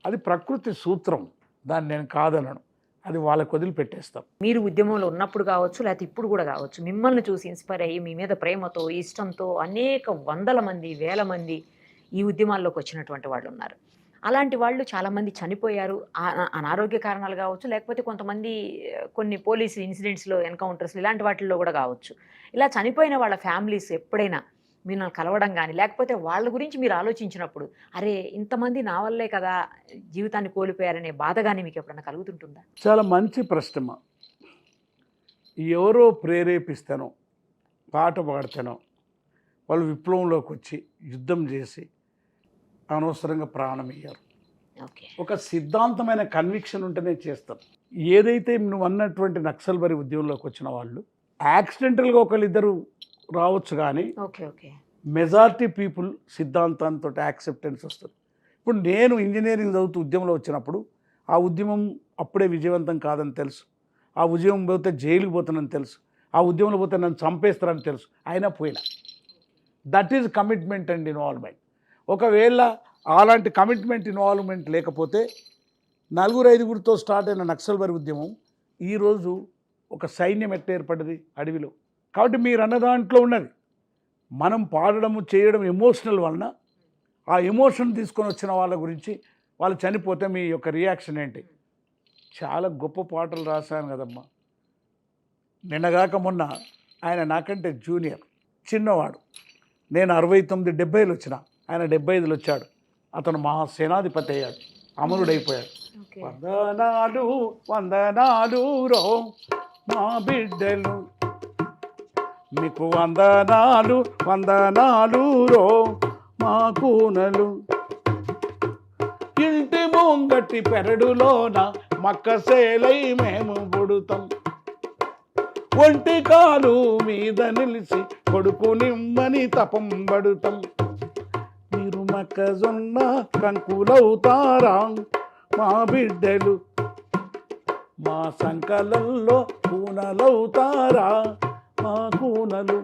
అది ప్రకృతి సూత్రం, దాన్ని నేను కాదనను. అది వాళ్ళకు వదిలిపెట్టేస్తాం. మీరు ఉద్యమంలో ఉన్నప్పుడు కావచ్చు, లేకపోతే ఇప్పుడు కూడా కావచ్చు, మిమ్మల్ని చూసి ఇన్స్పైర్ అయ్యి మీ మీద ప్రేమతో, ఇష్టంతో అనేక వందల మంది, వేల మంది ఈ ఉద్యమాల్లోకి వచ్చినటువంటి వాళ్ళు ఉన్నారు. అలాంటి వాళ్ళు చాలామంది చనిపోయారు. అనారోగ్య కారణాలు కావచ్చు, లేకపోతే కొంతమంది కొన్ని పోలీసు ఇన్సిడెంట్స్లో, ఎన్కౌంటర్స్ ఇలాంటి వాటిల్లో కూడా కావచ్చు. ఇలా చనిపోయిన వాళ్ళ ఫ్యామిలీస్ ఎప్పుడైనా మీరు కలవడం కానీ, లేకపోతే వాళ్ళ గురించి మీరు ఆలోచించినప్పుడు, అరే ఇంతమంది నా వల్లే కదా జీవితాన్ని కోల్పోయారనే బాధ కానీ మీకు ఎప్పుడైనా కలుగుతుంటుందా? చాలా మంచి ప్రశ్న. ఎవరో ప్రేరేపిస్తానో, పాట పాడతానో, వాళ్ళు విప్లవంలోకి వచ్చి యుద్ధం చేసి అనవసరంగా ప్రాణం ఇయ్యారు. ఒక సిద్ధాంతమైన కన్విక్షన్ ఉంటేనే చేస్తారు. ఏదైతే నువ్వు అన్నటువంటి నక్సల్బరీ ఉద్యమంలోకి వచ్చిన వాళ్ళు యాక్సిడెంటల్గా ఒకళ్ళిద్దరు రావచ్చు, కానీ మెజారిటీ పీపుల్ సిద్ధాంతంతో యాక్సెప్టెన్స్ వస్తుంది. ఇప్పుడు నేను ఇంజనీరింగ్ చదువుతూ ఉద్యమంలో వచ్చినప్పుడు ఆ ఉద్యమం అప్పుడే విజయవంతం కాదని తెలుసు. ఆ ఉద్యమం పోతే జైలుకి పోతానని తెలుసు. ఆ ఉద్యమంలో పోతే నన్ను చంపేస్తారని తెలుసు. అయినా పోయినా. That is commitment and involvement. ఒకవేళ అలాంటి కమిట్మెంట్, ఇన్వాల్వ్మెంట్ లేకపోతే 4-5 స్టార్ట్ అయిన నక్సల్బరీ ఉద్యమం ఈరోజు ఒక సైన్యం ఎట్లా ఏర్పడ్డది అడవిలో. కాబట్టి మీరు అన్న దాంట్లో ఉన్నది. మనం పాడడము, చేయడం ఎమోషనల్ వలన, ఆ ఎమోషన్ తీసుకొని వచ్చిన వాళ్ళ గురించి, వాళ్ళు చనిపోతే మీ యొక్క రియాక్షన్ ఏంటి? చాలా గొప్ప పాటలు రాశాను కదమ్మా. నిన్నగాక మొన్న ఆయన నాకంటే జూనియర్, చిన్నవాడు. నేను 69-70 వచ్చిన, ఆయన 75 వచ్చాడు. అతను మహాసేనాధిపతి అయ్యాడు, అమరుడైపోయాడు. వందనాలు వందనాలు రో మా బిడ్డలు, మీకు వందనాలు వందనాలు రో మా కూనలు, ఇంటి ముంగటి పెరడులోన మక్కసేలై మేము పుడుతాం, ఒంటి కాలు మీద నిలిచి కొడుకు నిమ్మని తపం పడుతాం, మీరు మొక్కజొన్న కంకులవుతారా మా బిడ్డలు, మా సంకలల్లో కూనలవుతారా మా కూనలు,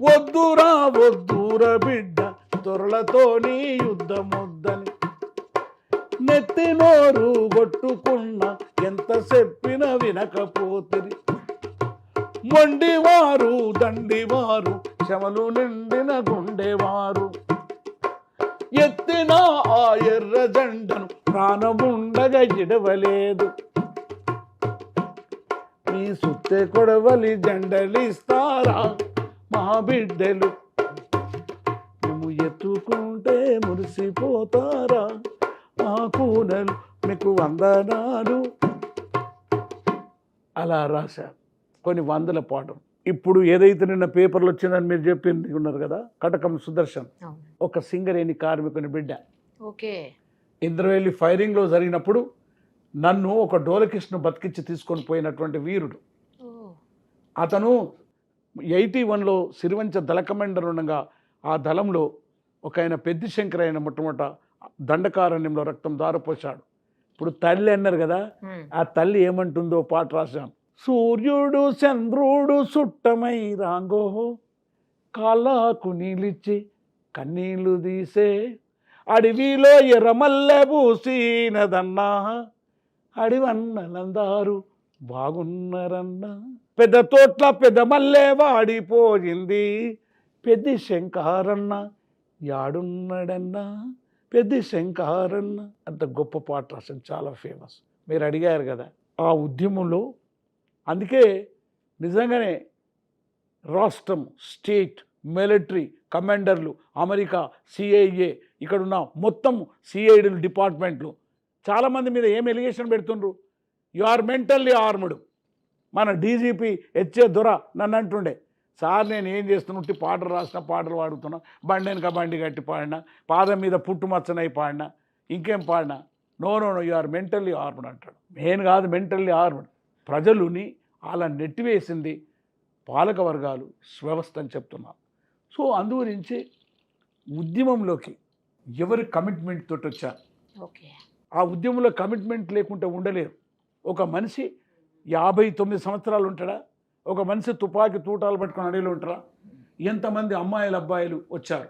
వద్దురా వద్దుర బిడ్డ తొరలతోని యుద్ధమొద్దని, నెత్తి నోరు కొట్టుకున్న ఎంత చెప్పిన వినకపోతిరి, మొండివారు దండివారు శమలు నిండిన గుండెవారు, ఎత్తిన ఆ ఎర్ర జెండను ప్రాణముండగా ఇడవలేదు, మీ సుత్తె కొడవలి జెండలిస్తారా మా బిడ్డలు, మేము ఎత్తుకుంటే మురిసిపోతారా మా కూనలు, మీకు వందనాలు. అలా రాశారు కొన్ని వందల పాటలు. ఇప్పుడు ఏదైతే నిన్న పేపర్లు వచ్చిందని మీరు చెప్పింది ఉన్నారు కదా, కటకం సుదర్శన్, ఒక సింగరేణి కార్మికుని బిడ్డ. ఇంద్రవెల్లి ఫైరింగ్లో జరిగినప్పుడు నన్ను ఒక డోలకిష్ను బతికించి తీసుకొని పోయినటువంటి వీరుడు. అతను 81లో సిరివంచ దళ కమాండర్ ఉండగా ఆ దళంలో ఒక ఆయన పెద్ది శంకర్ అయిన మొట్టమొదట దండకారణ్యంలో రక్తం దారపోశాడు. ఇప్పుడు తల్లి అన్నారు కదా, ఆ తల్లి ఏమంటుందో పాట రాశాం. సూర్యుడు చంద్రుడు సుట్టమై రాంగో కాలాకు నీలిచ్చి కన్నీళ్లు తీసే, అడవిలో ఎర్రమల్లె పూసినదన్నా అడివన్నలందారు బాగున్నారన్నా, పెద్ద తోట్ల పెద్ద మల్లె వాడిపోయింది, పెద్ది శంకారన్న యాడున్నాడన్నా, పెద్ది శంకారన్న. అంత గొప్ప పాట రాశాను, చాలా ఫేమస్. మీరు అడిగారు కదా ఆ ఉద్యమంలో. అందుకే నిజంగానే రాష్ట్రం, స్టేట్, మిలిటరీ కమాండర్లు, అమెరికా, సిఐఏ, ఇక్కడున్న మొత్తం సిఐడీలు, డిపార్ట్మెంట్లు చాలామంది మీద ఏం ఎలిగేషన్ పెడుతుండ్రు? You are mentally armed. మన డీజీపీ హెచ్ఏ దొర నన్ను అంటుండే, సార్ నేను ఏం చేస్తున్నట్టు పాటలు రాసిన, పాటలు పాడుతున్నా, బండి వెనక బండి కట్టి పాడినా, పాదం మీద పుట్టుమచ్చనై పాడినా, ఇంకేం పాడినా. No no no, you are mentally armed అంటాడు. నేను కాదు మెంటల్లీ ఆర్మ్డ్. ప్రజలుని అలా నెట్టివేసింది పాలక వర్గాలు, వ్యవస్థ అని చెప్తున్నారు. సో అందుగురించి ఉద్యమంలోకి ఎవరి కమిట్మెంట్ తోటి వచ్చారు. ఓకే. ఆ ఉద్యమంలో కమిట్మెంట్ లేకుంటే ఉండలేరు. ఒక మనిషి 59 సంవత్సరాలు ఉంటాడా? ఒక మనిషి తుపాకీ తూటాలు పట్టుకొని అడవిలో ఉంటారా? ఎంతమంది అమ్మాయిలు అబ్బాయిలు వచ్చారు.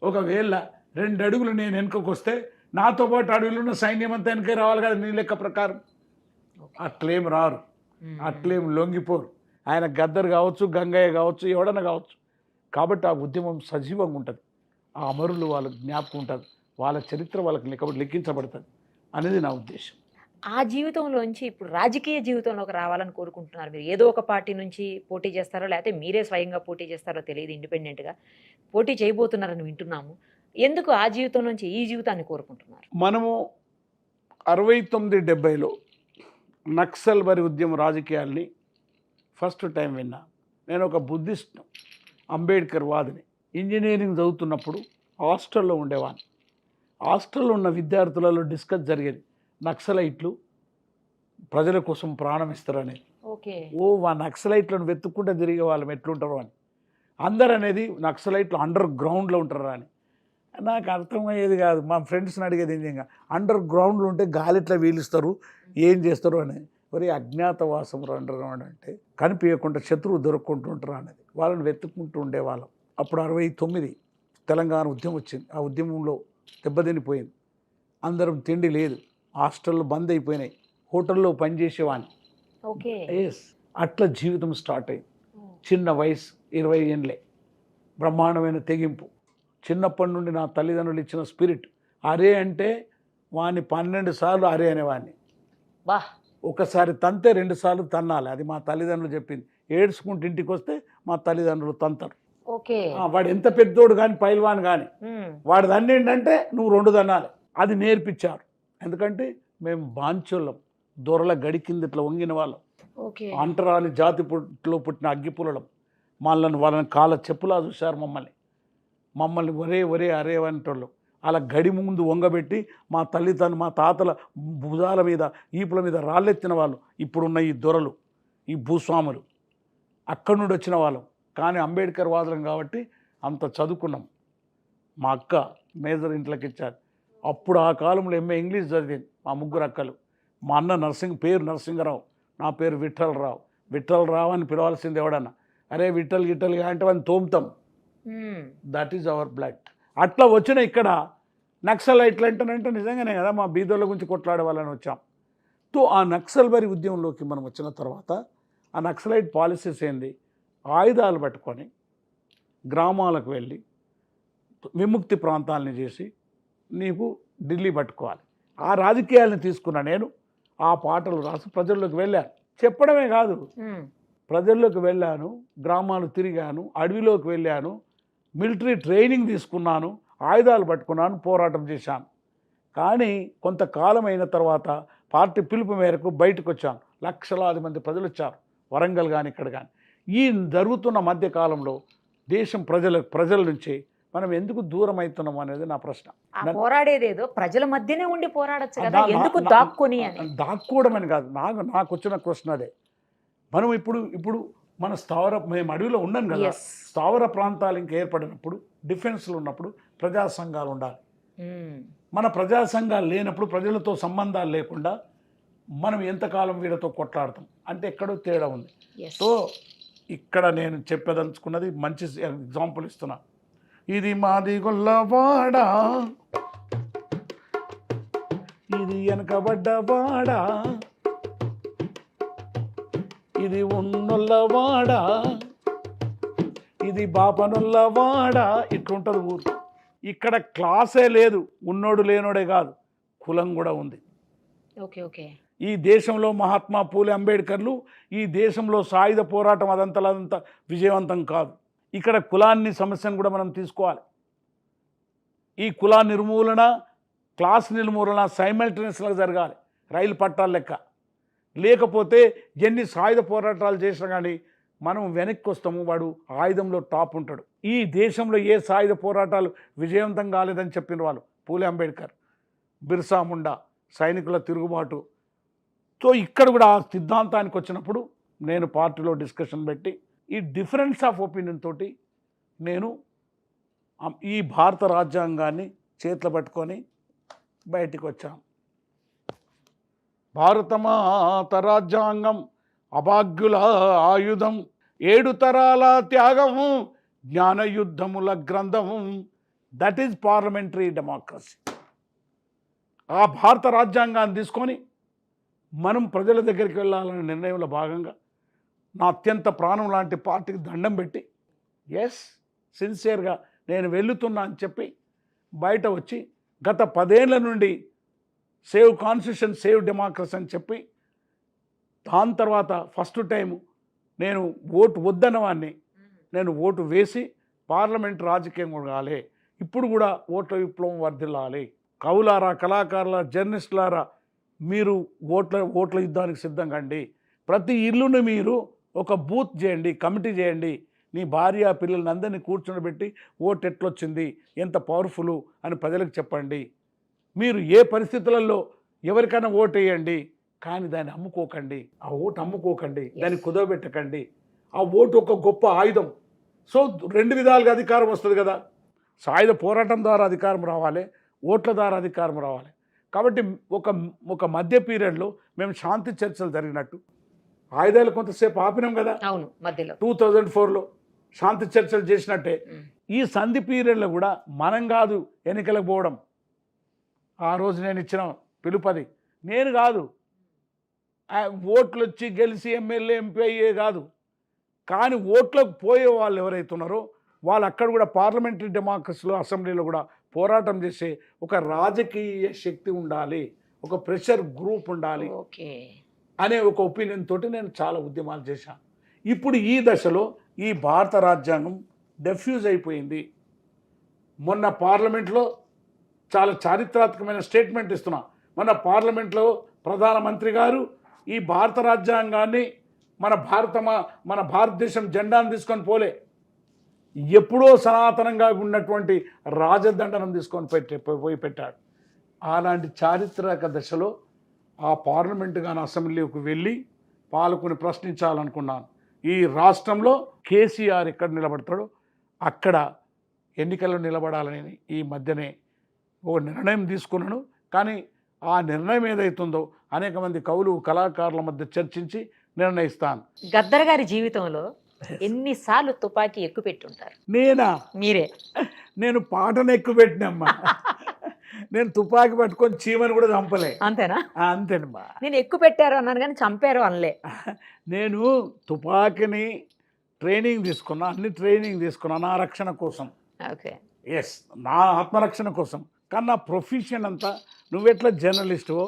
ఒకవేళ 2 అడుగులు నేను వెనుకకు వస్తే నాతో పాటు అడవిలో ఉన్న సైన్యం అంతా వెనకే రావాలి కదా నీ లెక్క ప్రకారం. అట్లేం రారు, అట్లేం లొంగిపోరు. ఆయన గద్దర్ కావచ్చు, గంగయ్య కావచ్చు, ఎవడన్నా కావచ్చు. కాబట్టి ఆ ఉద్యమం సజీవంగా ఉంటుంది. ఆ అమరులు వాళ్ళకు జ్ఞాపకం ఉంటుంది, వాళ్ళ చరిత్ర వాళ్ళకి లెక్కించబడుతుంది అనేది నా ఉద్దేశం. ఆ జీవితంలోంచి ఇప్పుడు రాజకీయ జీవితంలోకి రావాలని కోరుకుంటున్నారు మీరు. ఏదో ఒక పార్టీ నుంచి పోటీ చేస్తారో లేకపోతే మీరే స్వయంగా పోటీ చేస్తారో తెలియదు, ఇండిపెండెంట్గా పోటీ చేయబోతున్నారని వింటున్నాము. ఎందుకు ఆ జీవితం నుంచి ఈ జీవితాన్ని కోరుకుంటున్నారు? మనము 69-70లో నక్సల్ బరి ఉద్యమ రాజకీయాల్ని ఫస్ట్ టైం విన్నా. నేను ఒక బుద్ధిస్ట్ అంబేద్కర్ వాదిని. ఇంజనీరింగ్ చదువుతున్నప్పుడు హాస్టల్లో ఉండేవాడిని. హాస్టల్లో ఉన్న విద్యార్థులలో డిస్కస్ జరిగేది, నక్సలైట్లు ప్రజల కోసం ప్రాణం ఇస్తారనేది. ఓకే. ఆ నక్సలైట్లను వెతుక్కుంటే తిరిగే వాళ్ళం ఎట్లుంటారో అని. అందరు అనేది నక్సలైట్లు అండర్ గ్రౌండ్లో ఉంటారా అని. నాకు అర్థమయ్యేది కాదు. మా ఫ్రెండ్స్ని అడిగేది నిజంగా, అండర్ గ్రౌండ్లో ఉంటే గాలి ఎట్లా వీలుస్తారు, ఏం చేస్తారు అని. మరి అజ్ఞాతవాసం అండర్ గ్రౌండ్ అంటే కనిపించకుండా శత్రువు దొరుకుంటుంటారు అనేది. వాళ్ళని వెతుక్కుంటూ ఉండేవాళ్ళం. అప్పుడు 69 తెలంగాణ ఉద్యమం వచ్చింది. ఆ ఉద్యమంలో దెబ్బతినిపోయింది. అందరం తిండి లేదు, హాస్టల్లో బంద్ అయిపోయినాయి, హోటల్లో పనిచేసేవాడిని. ఓకే. ఎస్, అట్లా జీవితం స్టార్ట్ అయింది. చిన్న వయసు 20 ఏళ్ళే, బ్రహ్మాండమైన తెగింపు. చిన్నప్పటి నుండి నా తల్లిదండ్రులు ఇచ్చిన స్పిరిట్. అరే అంటే వాడిని 12 సార్లు అరే అనేవాడిని. వా. ఒకసారి తంతే 2 సార్లు తన్నాలి, అది మా తల్లిదండ్రులు చెప్పింది. ఏడ్చుకుంటూ ఇంటికి వస్తే మా తల్లిదండ్రులు తంతారు. ఓకే. వాడు ఎంత పెద్దోడు కానీ పైల్వాన్ కానీ వాడు దాన్ని ఏంటంటే నువ్వు 2 తన్నాలి, అది నేర్పించారు. ఎందుకంటే మేము బాంచోళ్ళం, దొరల గడి కింద ఇట్లా వంగిన వాళ్ళం, అంటరాని జాతిలో పుట్టిన అగ్గిపులలం. వాళ్ళని కాళ్ళ చెప్పులా చూశారు మమ్మల్ని ఒరే అరే అంటోళ్ళు. అలా గడి ముందు వంగబెట్టి మా తాతల భుజాల మీద, ఈపుల మీద రాళ్ళెత్తిన వాళ్ళు ఇప్పుడున్న ఈ దొరలు, ఈ భూస్వాములు. అక్కడి నుండి వచ్చిన వాళ్ళం. కానీ అంబేద్కర్ వాదులం కాబట్టి అంత చదువుకున్నాం. మా అక్క మేజర్ ఇంట్లోకి ఇచ్చారు. అప్పుడు ఆ కాలంలో ఎంఏ ఇంగ్లీష్ చదివింది మా 3 అక్కలు. మా అన్న పేరు నరసింగరావు, నా పేరు విఠలరావు అని పిలవాల్సింది ఎవడన్నా. అరే విఠల్ అంటే వాడిని తోముతాం. That is our blood. అట్లా వచ్చిన ఇక్కడ నక్సలైట్లు అంటేనంటే నిజంగానే కదా మా బీదోళ్ళ గురించి కొట్లాడే వాళ్ళని వచ్చాం. తో ఆ నక్సల్ బరి ఉద్యమంలోకి మనం వచ్చిన తర్వాత ఆ నక్సలైట్ పాలసీస్ ఏంది, ఆయుధాలు పట్టుకొని గ్రామాలకు వెళ్ళి విముక్తి ప్రాంతాలని చేసి నీకు ఢిల్లీ పట్టుకోవాలి. ఆ రాజకీయాలను తీసుకున్న నేను ఆ పాటలు రాసి ప్రజల్లోకి వెళ్ళాను. చెప్పడమే కాదు, ప్రజల్లోకి వెళ్ళాను, గ్రామాలు తిరిగాను, అడవిలోకి వెళ్ళాను, మిలిటరీ ట్రైనింగ్ తీసుకున్నాను, ఆయుధాలు పట్టుకున్నాను, పోరాటం చేశాను. కానీ కొంతకాలం అయిన తర్వాత పార్టీ పిలుపు మేరకు బయటకు వచ్చాను. లక్షలాది మంది ప్రజలు వచ్చారు, వరంగల్ కానీ ఇక్కడ కానీ. ఈ జరుగుతున్న మధ్యకాలంలో దేశం ప్రజల నుంచి మనం ఎందుకు దూరం అవుతున్నాం అనేది నా ప్రశ్న. పోరాడేదేదో ప్రజల మధ్యనే ఉండి పోరాడచ్చు కదా, ఎందుకు దాక్కుని? దాక్కోవడం అని కాదు, నాకు వచ్చిన ప్రశ్న అదే. మనం ఇప్పుడు మన మేము అడవిలో ఉన్నాం కదా, స్థావర ప్రాంతాలు ఇంకా ఏర్పడినప్పుడు, డిఫెన్స్లో ఉన్నప్పుడు ప్రజా సంఘాలు ఉండాలి. మన ప్రజా సంఘాలు లేనప్పుడు, ప్రజలతో సంబంధాలు లేకుండా మనం ఎంతకాలం వీళ్ళతో కొట్లాడతాం అంటే ఎక్కడో తేడా ఉంది. సో ఇక్కడ నేను చెప్పదలుచుకున్నది మంచి ఎగ్జాంపుల్ ఇస్తున్నా. ఇది మాది గొల్లవాడ, ఇది వెనకబడ్డవాడ, ఇది ఉన్నొల్లవాడ, ఇది బాపనొల్లవాడ. ఇట్లుంటుంది ఊరు. ఇక్కడ క్లాసే లేదు, ఉన్నోడు లేనోడే కాదు, కులం కూడా ఉంది. Okay okay. ఈ దేశంలో మహాత్మా పూలే అంబేద్కర్లు, ఈ దేశంలో సాయుధ పోరాటం అదంతా విజయవంతం కాదు. ఇక్కడ కులాన్ని సమస్యను కూడా మనం తీసుకోవాలి. ఈ కుల నిర్మూలన, క్లాస్ నిర్మూలన సైమల్టేనియస్గా జరగాలి, రైలు పట్టాల లెక్క. లేకపోతే ఎన్ని సాయుధ పోరాటాలు చేసినా కానీ మనం వెనక్కి వస్తాము, వాడు ఆయుధంలో టాప్ ఉంటాడు. ఈ దేశంలో ఏ సాయుధ పోరాటాలు విజయవంతం కాలేదని చెప్పిన వాళ్ళు పూలే అంబేద్కర్, బిర్సా ముండా, సైనికుల తిరుగుబాటు. సో ఇక్కడ కూడా ఆ సిద్ధాంతానికి వచ్చినప్పుడు నేను పార్టీలో డిస్కషన్ పెట్టి ఈ డిఫరెన్స్ ఆఫ్ ఒపీనియన్ తోటి నేను ఈ భారత రాజ్యాంగాన్ని చేతిలో పట్టుకొని బయటికి వచ్చాను. భారతమాత రాజ్యాంగం అభాగ్యుల ఆయుధం, 7 తరాల త్యాగము, జ్ఞానయుద్ధముల గ్రంథము. That is parliamentary democracy. ఆ భారత రాజ్యాంగాన్ని తీసుకొని మనం ప్రజల దగ్గరికి వెళ్ళాలనే నిర్ణయంలో భాగంగా నా అత్యంత ప్రాణం లాంటి పార్టీకి దండం పెట్టి ఎస్ సిన్సియర్గా నేను వెళ్తున్నా అని చెప్పి బయట వచ్చి గత 10 ఏళ్ల నుండి సేవ్ కాన్స్టిట్యూషన్ సేవ్ డెమోక్రసీ అని చెప్పి దాని తర్వాత ఫస్ట్ టైం నేను ఓటు వద్దన్నవాన్ని నేను ఓటు వేసి పార్లమెంట్ రాజకీయం కూడా కాలే. ఇప్పుడు కూడా ఓట్ల విప్లవం వర్ధిల్లాలి. కవులారా, కళాకారుల, జర్నలిస్టులారా, మీరు ఓట్ల యుద్ధానికి సిద్ధంగా అండి. ప్రతి ఇల్లును మీరు ఒక బూత్ చేయండి, కమిటీ చేయండి. నీ భార్య పిల్లల్ని అందరినీ కూర్చోబెట్టి ఓటు ఎట్లొచ్చింది, ఎంత పవర్ఫుల్ అని ప్రజలకు చెప్పండి. మీరు ఏ పరిస్థితులలో ఎవరికైనా ఓటు వేయండి, కానీ దాన్ని అమ్ముకోకండి. ఆ ఓటు అమ్ముకోకండి, దాన్ని కుదవబెట్టకండి. ఆ ఓటు ఒక గొప్ప ఆయుధం. సో 2 విధాలుగా అధికారం వస్తుంది కదా. సాయుధ పోరాటం ద్వారా అధికారం రావాలి, ఓట్ల ద్వారా అధికారం రావాలి. కాబట్టి ఒక మధ్య పీరియడ్లో మేము శాంతి చర్చలు జరిగినట్టు ఆయుధాలు కొంతసేపు ఆపినాం కదా. అవును, మధ్యలో 2004లో శాంతి చర్చలు చేసినట్టే ఈ సంధి పీరియడ్లో కూడా మనం కాదు ఎన్నికలకు పోవడం. ఆ రోజు నేను ఇచ్చిన పిలుపది నేను కాదు, ఓట్లు వచ్చి గెలిచి ఎమ్మెల్యే ఎంపీ అయ్యే కాదు. కానీ ఓట్లకు పోయే వాళ్ళు ఎవరైతే ఉన్నారో వాళ్ళు అక్కడ కూడా పార్లమెంటరీ డెమోక్రసీలో అసెంబ్లీలో కూడా పోరాటం చేసే ఒక రాజకీయ శక్తి ఉండాలి, ఒక ప్రెషర్ గ్రూప్ ఉండాలి అనే ఒక ఒపీనియన్ తోటి నేను చాలా ఉద్యమాలు చేశాను. ఇప్పుడు ఈ దశలో ఈ భారత రాజ్యాంగం డెఫ్యూజ్ అయిపోయింది. మొన్న పార్లమెంట్లో చాలా చారిత్రాత్మకమైన స్టేట్మెంట్ ఇస్తున్నా. మన పార్లమెంట్లో ప్రధానమంత్రి గారు ఈ భారత రాజ్యాంగాన్ని మన భారతదేశం జెండాను తీసుకొని పోలే, ఎప్పుడో సనాతనంగా ఉన్నటువంటి రాజదండనం తీసుకొని పోయి పెట్టాడు. అలాంటి చారిత్రక దశలో ఆ పార్లమెంటు కానీ అసెంబ్లీకి వెళ్ళి పాలకుని ప్రశ్నించాలనుకున్నాను. ఈ రాష్ట్రంలో కేసీఆర్ ఎక్కడ నిలబడతాడో అక్కడ ఎన్నికల్లో నిలబడాలని ఈ మధ్యనే ఓ నిర్ణయం తీసుకున్నాను. కానీ ఆ నిర్ణయం ఏదైతుందో అనేక మంది కవులు, కళాకారుల మధ్య చర్చించి నిర్ణయిస్తాను. గద్దర్ గారి జీవితంలో ఎన్నిసార్లు తుపాకీ ఎక్కుపెట్టుంటారు? నేనా? మీరే. నేను పాటను ఎక్కుపెట్టినమ్మా. నేను తుపాకీ పట్టుకొని చీమని కూడా చంపలే. అంతేనా? అంతేనమ్మా. నేను ఎక్కువ పెట్టారు అన్నాను కానీ చంపారు అనలే. నేను తుపాకీని ట్రైనింగ్ తీసుకున్నా, అన్ని ట్రైనింగ్ తీసుకున్నా నా రక్షణ కోసం. ఓకే, ఎస్, నా ఆత్మరక్షణ కోసం. కానీ నా ప్రొఫెషన్ అంతా నువ్వెట్లా జర్నలిస్టువో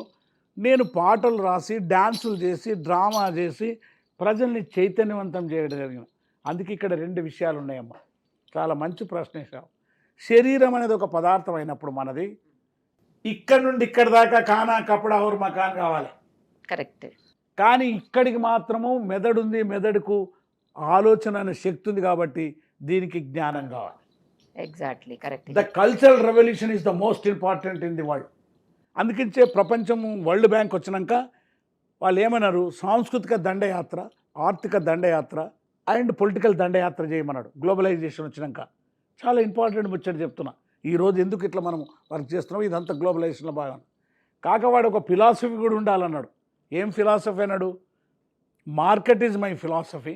నేను పాటలు రాసి, డ్యాన్సులు చేసి, డ్రామా చేసి ప్రజల్ని చైతన్యవంతం చేయడం జరిగింది. అందుకే ఇక్కడ 2 విషయాలు ఉన్నాయమ్మా. చాలా మంచి ప్రశ్న వేశావు. శరీరం అనేది ఒక పదార్థం అయినప్పుడు మనది ఇక్కడ నుండి ఇక్కడ దాకా కానా కపడా ఔర్ మకాన్ కావాలి. కరెక్ట్. కానీ ఇక్కడికి మాత్రము మెదడు ఉంది, మెదడుకు ఆలోచన అనే శక్తి ఉంది కాబట్టి దీనికి జ్ఞానం కావాలి. Exactly correct. The cultural revolution is the most important in the world. అందుకించే ప్రపంచము వరల్డ్ బ్యాంక్ వచ్చినాక వాళ్ళు ఏమన్నారు, సాంస్కృతిక దండయాత్ర, ఆర్థిక దండయాత్ర అండ్ పొలిటికల్ దండయాత్ర చేయమన్నాడు. గ్లోబలైజేషన్ వచ్చినాక చాలా ఇంపార్టెంట్ ముచ్చట చెప్తున్నా. ఈరోజు ఎందుకు ఇట్లా మనం వర్క్ చేస్తున్నాం, ఇదంతా గ్లోబలైజేషన్లో భాగం. కాకవాడు ఒక ఫిలాసఫీ కూడా ఉండాలన్నాడు. ఏం ఫిలాసఫీ అన్నాడు? Market is my philosophy,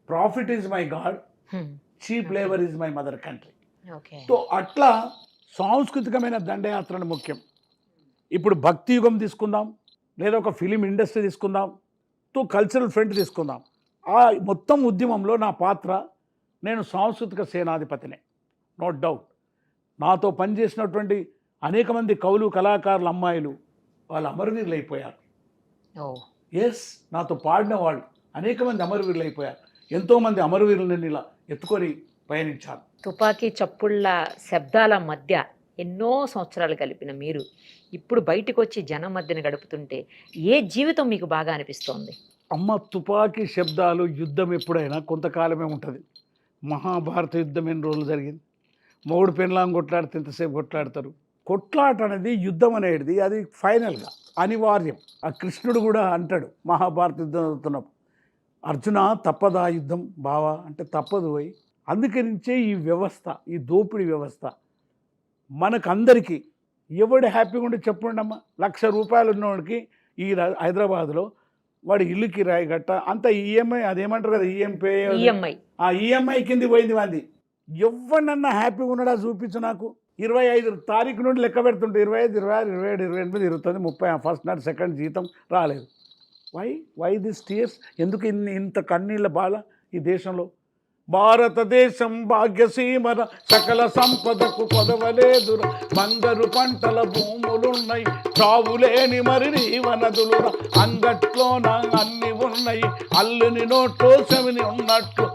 profit is my God, cheap labour is my mother country. So అట్లా సాంస్కృతికమైన దండయాత్రను ముఖ్యం. ఇప్పుడు భక్తి యుగం తీసుకుందాం, లేదా ఒక ఫిలిం ఇండస్ట్రీ తీసుకుందాం, కల్చరల్ ఫ్రంట్ తీసుకుందాం. ఆ మొత్తం ఉద్యమంలో నా పాత్ర, నేను సాంస్కృతిక సేనాధిపతినే, నో డౌట్. నాతో పనిచేసినటువంటి అనేక మంది కవులు, కళాకారులు, అమ్మాయిలు వాళ్ళు అమరవీరులు అయిపోయారు. ఎస్, నాతో పాడిన వాళ్ళు అనేక మంది అమరవీరులు అయిపోయారు. ఎంతోమంది అమరవీరులను ఇలా ఎత్తుకొని పయనించాను. తుపాకీ చప్పుళ్ళ శబ్దాల మధ్య ఎన్నో సంవత్సరాలు కలిపిన మీరు ఇప్పుడు బయటకు వచ్చి జనం మధ్యన గడుపుతుంటే ఏ జీవితం మీకు బాగా అనిపిస్తోంది? అమ్మ, తుపాకీ శబ్దాలు, యుద్ధం ఎప్పుడైనా కొంతకాలమే ఉంటుంది. మహాభారత యుద్ధం ఎన్ని రోజులు జరిగింది? మొగుడు పెళ్ళాం కొట్లాడితే ఎంతసేపు కొట్లాడతారు? కొట్లాట అనేది, యుద్ధం అనేది అది ఫైనల్గా అనివార్యం. ఆ కృష్ణుడు కూడా అంటాడు మహాభారత యుద్ధం అవుతున్నప్పుడు, అర్జున తప్పదా యుద్ధం బావా అంటే తప్పదు పోయి. అందుకనించే ఈ వ్యవస్థ, ఈ దోపిడీ వ్యవస్థ మనకందరికీ ఎవడు హ్యాపీగా ఉండి చెప్పండి అమ్మా. 1,00,000 రూపాయలు ఉన్నవాడికి ఈ హైదరాబాద్లో వాడి ఇల్లు కిరాయి గట్ట అంత ఈఎంఐ, అదేమంటారు కదా ఈఎంఐ, ఆ ఈఎంఐ కింద పోయింది వాంది. ఎవరినన్నా హ్యాపీగా ఉన్నాడా చూపించు నాకు. 25 తారీఖు నుండి లెక్క పెడుతుంటే 25, 26, 27, 28, 29, 30 ఫస్ట్ నాట్ సెకండ్ జీతం రాలేదు. Why this tears? ఎందుకు ఇంత కన్నీళ్ళ బాధ ఈ దేశంలో? భారతదేశం భాగ్యసీమర సకల సంపదకు కొదవలేదుర, బంగారు పంటల భూములున్నాయి, చావులేని మరి వనదులుర, అంగట్లోన అన్ని ఉన్నాయి, అల్లుని నోట్లో చెవిని ఉన్నట్లు.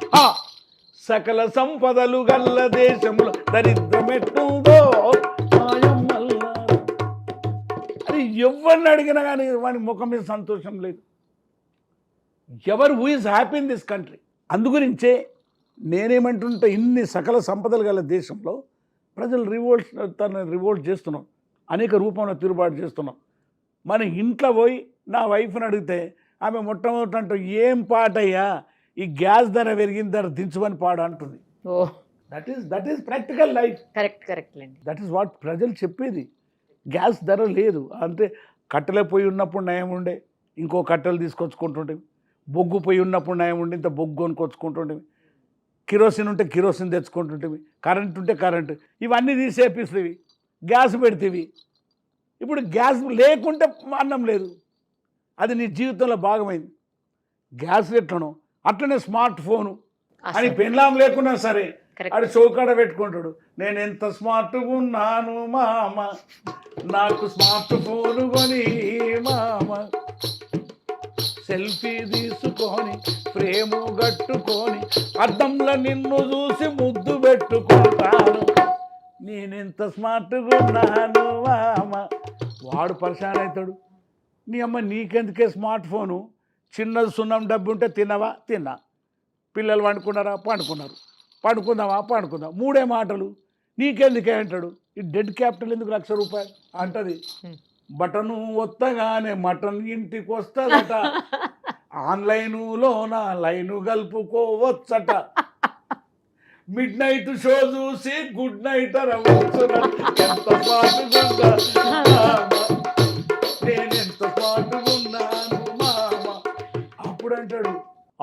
సకల సంపదలు గల్ల దేశంలో దరిద్రమెట్టుందో మాయమ్మల్లా. అది ఎవరిని అడిగినా కానీ వాని ముఖం మీద సంతోషం లేదు. Who is happy in this country? అందుగురించే నేనేమంటుంటే ఇన్ని సకల సంపదలు గల దేశంలో ప్రజలు రివోల్ట్ చేస్తున్నాం, అనేక రూపంలో తిరుగుబాటు చేస్తున్నాం. మన ఇంట్లో పోయి నా వైఫ్ని అడిగితే ఆమె మొట్టమొదటి అంటూ ఏం పాటయ్యా ఈ గ్యాస్ ధర పెరిగిన ధర దించుమని పాడు అంటుంది. That is practical life. Correct. That is what ప్రజలు చెప్పేది. గ్యాస్ ధర లేదు అంటే కట్టెల పొయ్యి ఉన్నప్పుడు నయం ఉండే ఇంకో కట్టెలు తీసుకొచ్చుకుంటుండేవి, బొగ్గు పొయ్యి ఉన్నప్పుడు నయం ఉండే ఇంత బొగ్గు కొనుక్కొచ్చుకుంటుండేవి, కిరోసిన్ ఉంటే కిరోసిన్ తెచ్చుకుంటుంటేవి, కరెంట్ ఉంటే కరెంటు, ఇవన్నీ తీసేపిస్తేవి, గ్యాస్ పెడితేవి. ఇప్పుడు గ్యాస్ లేకుంటే అన్నం లేదు. అది నీ జీవితంలో భాగమైంది. గ్యాస్ ఎట్లనో అట్లనే స్మార్ట్ ఫోను అని పెన్లాం లేకున్నా సరే అది చౌకాడ పెట్టుకుంటాడు. నేను ఎంత స్మార్ట్గా ఉన్నాను మామ, నాకు స్మార్ట్ ఫోను కొని మామ, సెల్ఫీ తీసుకొని ఫ్రేము కట్టుకొని అద్దంలో నిన్ను చూసి ముద్దు పెట్టుకుంటాను, నేనెంత స్మార్ట్గా ఉన్నాను మామ. వాడు పరిశాన్ అవుతాడు. నీ అమ్మ నీకెందుకే స్మార్ట్ ఫోను? చిన్నది సున్నం డబ్బు ఉంటే తిన్నా, పిల్లలు పండుకున్నారా పండుకున్నారు, పండుకుందామా పండుకుందాం, 3 మాటలు. నీకెందుకే అంటాడు. ఈ డెడ్ క్యాపిటల్ ఎందుకు 1,00,000 రూపాయలు అంటది. బటను వత్తగానే మటన్ ఇంటికి వస్తుందట, ఆన్లైనులోన లైను కలుపుకోవచ్చట, మిడ్ నైట్ షో చూసి గుడ్ నైట్ అరవచ్చు, ఎంత పాటుగా నేనెంత పాటుగా ఉన్నాను మామ. అప్పుడు అంటాడు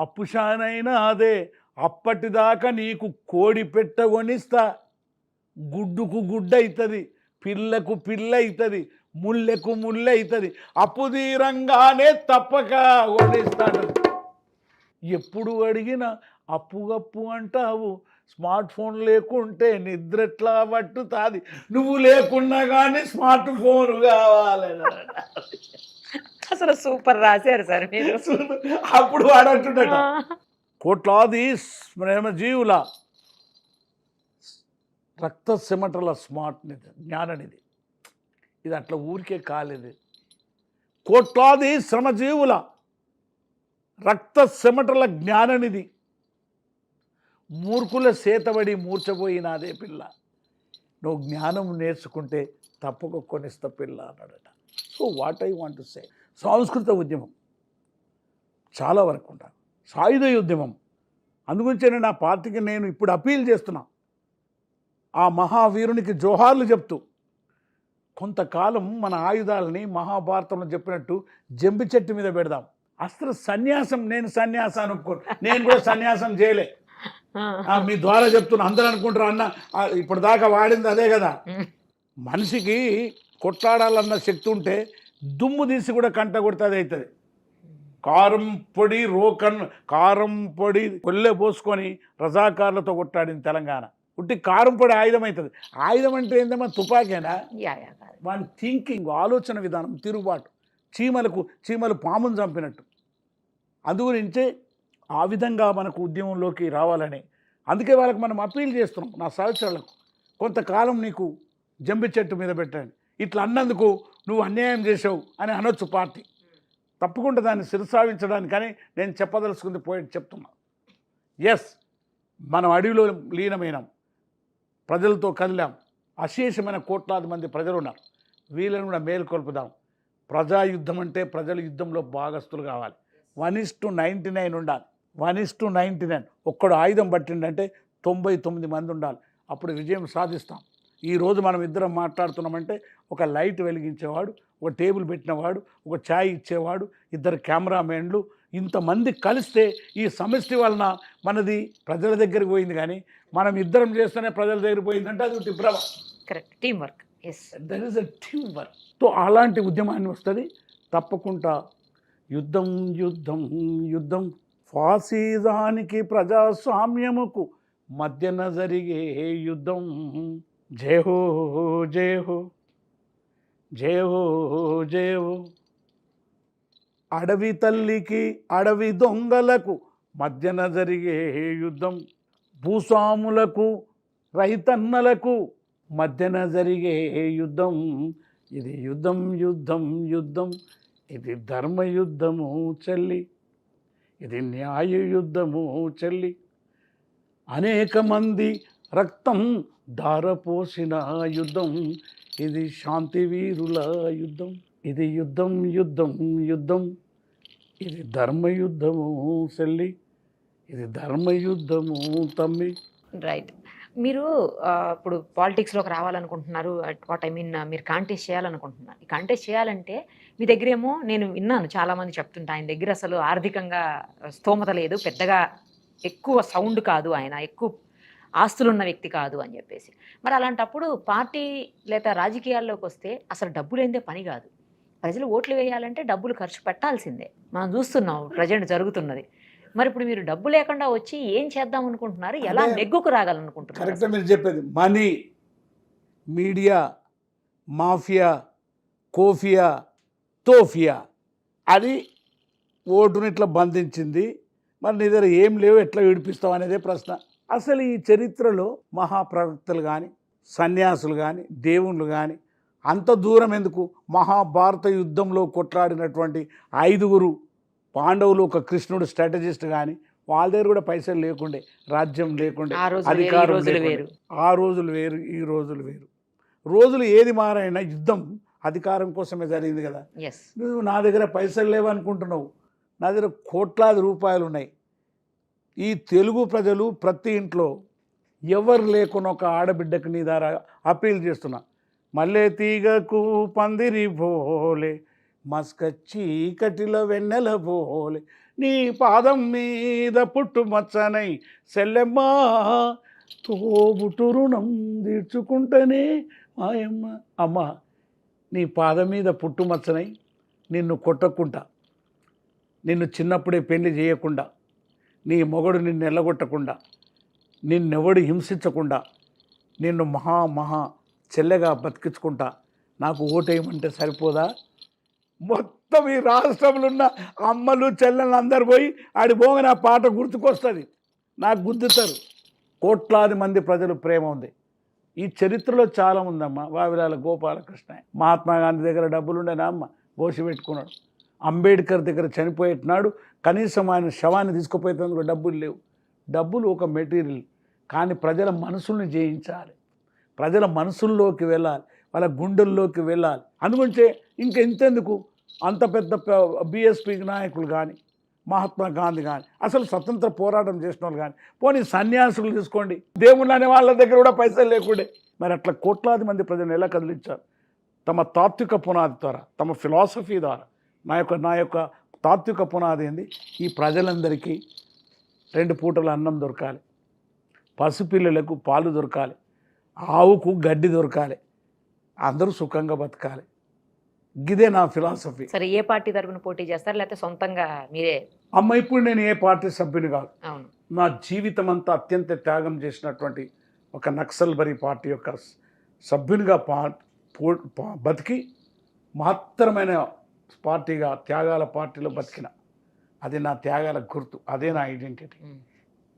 అప్పుషానైనా అదే, అప్పటిదాకా నీకు కోడి పెట్టగొనిస్తా, గుడ్డుకు గుడ్డ అవుతుంది, పిల్లకు పిల్ల అవుతుంది, ముళ్ళకు ముళ్ళు అవుతుంది, అప్పు తీరంగానే తప్పక కొనిస్తాడు. ఎప్పుడు అడిగినా అప్పు గప్పు అంటావు, స్మార్ట్ ఫోన్ లేకుంటే నిద్ర ఎట్లా పట్టుతుంది, నువ్వు లేకున్నా కానీ స్మార్ట్ ఫోన్ కావాలి. అసలు సూపర్ రాశారు సార్ మీరు. అప్పుడు వాడంటున్నట కోట్లాది శ్రమజీవుల రక్త సిమటల స్మార్ట్ నిధి జ్ఞాననిధి. ఇది అట్లా ఊరికే కాలేదు. కోట్లాది శ్రమజీవుల రక్త సిమటల జ్ఞాననిధి, మూర్ఖుల సేతబడి మూర్చబోయినాదే పిల్ల, నువ్వు జ్ఞానం నేర్చుకుంటే తప్పక కొనిస్తా పిల్ల అన్నాడట. So what I want to say, సాంస్కృతిక ఉద్యమం చాలా వరకు ఉంటాను, సాయుధ ఉద్యమం. అందుగురించే నేను ఆ పార్టీకి నేను ఇప్పుడు అపీల్ చేస్తున్నా, ఆ మహావీరునికి జోహార్లు చెప్తూ కొంతకాలం మన ఆయుధాలని మహాభారతంలో చెప్పినట్టు జంబి చెట్టు మీద పెడదాం. అస్త్ర సన్యాసం, నేను సన్యాసాన్ని ఒప్పుకోను, నేను కూడా సన్యాసం చేయలే. మీ ద్వారా చెప్తున్నా, అందరూ అనుకుంటారు అన్న ఇప్పుడు దాకా వాడింది అదే కదా. మనిషికి కొట్లాడాలన్న శక్తి ఉంటే దుమ్ము తీసి కూడా కంట కొడితే అది అవుతుంది. కారం పొడి కొల్లె పోసుకొని రజాకారులతో కొట్టాడింది తెలంగాణ. ఉట్టి కారం పొడి ఆయుధం అవుతుంది. ఆయుధం అంటే ఏందమ్మా, తుపాకేనా? వాని థింకింగ్, ఆలోచన విధానం తిరుగుబాటు, చీమలు పామును చంపినట్టు. అందుగురించే ఆ విధంగా మనకు ఉద్యమంలోకి రావాలని, అందుకే వాళ్ళకి మనం అపీల్ చేస్తున్నాం. నా సహచరులకు కొంతకాలం నీకు జంబి చెట్టు మీద పెట్టండి, ఇట్లా అన్నందుకు నువ్వు అన్యాయం చేసావు అని అనొచ్చు పార్టీ. తప్పకుండా దాన్ని శిరసావించడానికని నేను చెప్పదలుచుకుంది పోయి చెప్తున్నా. ఎస్, మనం అడవిలో లీనమైనాం, ప్రజలతో కదిలాం, అశేషమైన కోట్లాది మంది ప్రజలు ఉన్నారు. వీళ్ళని కూడా మేలుకొల్పుదాం. ప్రజాయుద్ధం అంటే ప్రజల యుద్ధంలో భాగస్తులు కావాలి. 1:99 ఉండాలి. 1:99. ఒక్కడు ఆయుధం పట్టిండంటే 99 మంది ఉండాలి, అప్పుడు విజయం సాధిస్తాం. ఈరోజు మనం ఇద్దరం మాట్లాడుతున్నామంటే ఒక లైట్ వెలిగించేవాడు, ఒక టేబుల్ పెట్టినవాడు, ఒక ఛాయ్ ఇచ్చేవాడు, ఇద్దరు కెమెరామెన్లు, ఇంతమంది కలిస్తే ఈ సమష్టి వలన మనది ప్రజల దగ్గరికి పోయింది. కానీ మనం ఇద్దరం చేస్తేనే ప్రజల దగ్గరికి పోయిందంటే అది ఒకటి భ్రమ. Correct, team work. Yes, that is a team work. So అలాంటి ఉద్యమాన్ని వస్తుంది తప్పకుండా. యుద్ధం యుద్ధం యుద్ధం, ఫాసిజానికి ప్రజాస్వామ్యముకు మధ్యన జరిగే యుద్ధం. జయ హో జయ హో జయ హో జయ హో. అడవి తల్లికి అడవి దొంగలకు మధ్యన జరిగే యుద్ధం. భూస్వాములకు రైతన్నలకు మధ్యన జరిగే యుద్ధం. ఇది యుద్ధం యుద్ధం యుద్ధం, ఇది ధర్మయుద్ధము చెల్లి, ఇది న్యాయ యుద్ధము చెల్లి. అనేక మంది రక్తం ధారపోసిన యుద్ధం, ఇది శాంతి వీరుల యుద్ధం. ఇది యుద్ధం యుద్ధం యుద్ధం, ఇది ధర్మయుద్ధము చెల్లి, ఇది ధర్మయుద్ధము తమ్మి. రైట్. మీరు ఇప్పుడు పాలిటిక్స్లోకి రావాలనుకుంటున్నారు, వాట్ ఐ మీన్ మీరు కాంటెస్ట్ చేయాలనుకుంటున్నారు. ఈ కాంటెస్ట్ చేయాలంటే మీ దగ్గర ఏమో నేను విన్నాను చాలామంది చెప్తుంటా, ఆయన దగ్గర అసలు ఆర్థికంగా స్తోమత లేదు, పెద్దగా ఎక్కువ సౌండ్ కాదు, ఆయన ఎక్కువ ఆస్తులున్న వ్యక్తి కాదు అని చెప్పేసి. మరి అలాంటప్పుడు పార్టీ లేదా రాజకీయాల్లోకి వస్తే అసలు డబ్బు లేనిదే పని కాదు. ప్రజలు ఓట్లు వేయాలంటే డబ్బులు ఖర్చు పెట్టాల్సిందే. మనం చూస్తున్నాం ప్రజెంట్ జరుగుతున్నది. మరి ఇప్పుడు మీరు డబ్బు లేకుండా వచ్చి ఏం చేద్దాం అనుకుంటున్నారు, ఎలా నెగ్గుకు రాగాలనుకుంటున్నారు? కరెక్ట్గా మీరు చెప్పేది. మనీ, మీడియా, మాఫియా, కోఫియా, తోఫియా అది ఓటుని ఇట్లా బంధించింది. మరి నీ దగ్గర ఏం లేవు, ఎట్లా విడిపిస్తావు అనేదే ప్రశ్న. అసలు ఈ చరిత్రలో మహాప్రవక్తలు కానీ, సన్యాసులు కానీ, దేవుళ్ళు కానీ అంత దూరం ఎందుకు? మహాభారత యుద్ధంలో కొట్లాడినటువంటి 5 పాండవులు, ఒక కృష్ణుడు స్ట్రాటజిస్ట్ కానీ వాళ్ళ దగ్గర కూడా పైసలు లేకుండే, రాజ్యం లేకుండే, అధికారం లేకుండే. ఆ రోజులు వేరు, ఈ రోజులు వేరు. రోజులు ఏది మారైనా యుద్ధం అధికారం కోసమే జరిగింది కదా. నువ్వు నా దగ్గర పైసలు లేవనుకుంటున్నావు, నా దగ్గర కోట్లాది రూపాయలు ఉన్నాయి. ఈ తెలుగు ప్రజలు ప్రతి ఇంట్లో ఎవరు లేకున్నా ఒక ఆడబిడ్డకు నీ ద్వారా అప్పీల్ చేస్తున్నా. మల్లె తీగకు పందిరి పోలే, మస్క చీకటిలో వెన్నెల పోలే, నీ పాదం మీద పుట్టు మచ్చనై సెల్లెమ్మ, తోబుట్టు రుణం తీర్చుకుంటేనే మాయమ్మ. అమ్మ, నీ పాదం మీద పుట్టు మచ్చనై నిన్ను కొట్టకుండా, నిన్ను చిన్నప్పుడే పెళ్లి చేయకుండా, నీ మొగడు నిన్ను ఎల్లగొట్టకుండా, నిన్నెవడు హింసించకుండా, నిన్ను మహా చెల్లెగా బతికించుకుంటా, నాకు ఓటేయమంటే సరిపోదా? మొత్తం ఈ రాష్ట్రంలో ఉన్న అమ్మలు చెల్లెలు అందరు పోయి ఆడి పోగా నా పాట గుర్తుకొస్తుంది, నాకు గుద్దుతారు. కోట్లాది మంది ప్రజలు ప్రేమ ఉంది. ఈ చరిత్రలో చాలా ఉందమ్మా. వావిలాల గోపాలకృష్ణ మహాత్మా గాంధీ దగ్గర డబ్బులు ఉండేనా అమ్మ, గోసి పెట్టుకున్నాడు. అంబేద్కర్ దగ్గర చనిపోయేటున్నాడు, కనీసం ఆయన శవాన్ని తీసుకుపోయేందుకు డబ్బులు లేవు. డబ్బులు ఒక మెటీరియల్, కానీ ప్రజల మనసుల్ని జయించాలి, ప్రజల మనసుల్లోకి వెళ్ళాలి, వాళ్ళ గుండెల్లోకి వెళ్ళాలి. అందుగురించే ఇంకెంతెందుకు అంత పెద్ద బిఎస్పీ నాయకులు కానీ, మహాత్మా గాంధీ కానీ, అసలు స్వతంత్ర పోరాటం చేసిన వాళ్ళు కానీ, పోనీ సన్యాసులు తీసుకోండి, దేవుళ్ళు అనే వాళ్ళ దగ్గర కూడా పైసలు లేకుండే. మరి అట్లా కోట్లాది మంది ప్రజలను ఎలా కదిలించారు? తమ తాత్విక పునాది ద్వారా, తమ ఫిలాసఫీ ద్వారా. నా యొక్క తాత్విక పునాది ఏంది? ఈ ప్రజలందరికీ 2 పూటల అన్నం దొరకాలి, పసిపిల్లలకు పాలు దొరకాలి, ఆవుకు గడ్డి దొరకాలి, అందరూ సుఖంగా బతకాలి. గిదే నా ఫిలాసఫీ. సరే, ఏ పార్టీ తరపున పోటీ చేస్తారు, లేకపోతే సొంతంగా మీరే? అమ్మ, ఇప్పుడు నేను ఏ పార్టీ సభ్యుని కాదు. అవును. నా జీవితం అంతా అత్యంత త్యాగం చేసినటువంటి ఒక నక్సల్బరీ పార్టీ యొక్క సభ్యునిగా బతికి మహత్తరమైన పార్టీగా, త్యాగాల పార్టీలో బతికిన. అది నా త్యాగాల గుర్తు, అదే నా ఐడెంటిటీ.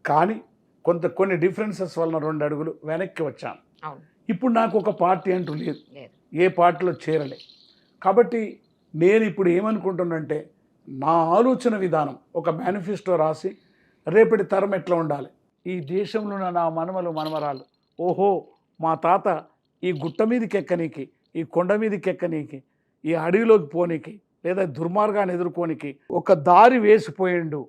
కానీ కొన్ని డిఫరెన్సెస్ వలన 2 అడుగులు వెనక్కి వచ్చాను. ఇప్పుడు నాకు ఒక పార్టీ అంటూ లేదు, ఏ పార్టీలో చేరలే. కాబట్టి నేను ఇప్పుడు ఏమనుకుంటున్నంటే, నా ఆలోచన విధానం ఒక మేనిఫెస్టో రాసి రేపటి తరం ఎట్లా ఉండాలి, ఈ దేశంలో నా మనవరాలు, ఓహో మా తాత ఈ గుట్ట మీదకి ఎక్కనీకి, ఈ కొండ మీదకి ఎక్కనీకి, ఈ అడవిలోకి పోనీకి, లేదా దుర్మార్గాన్ని ఎదుర్కోనికి ఒక దారి వేసిపోయిండు,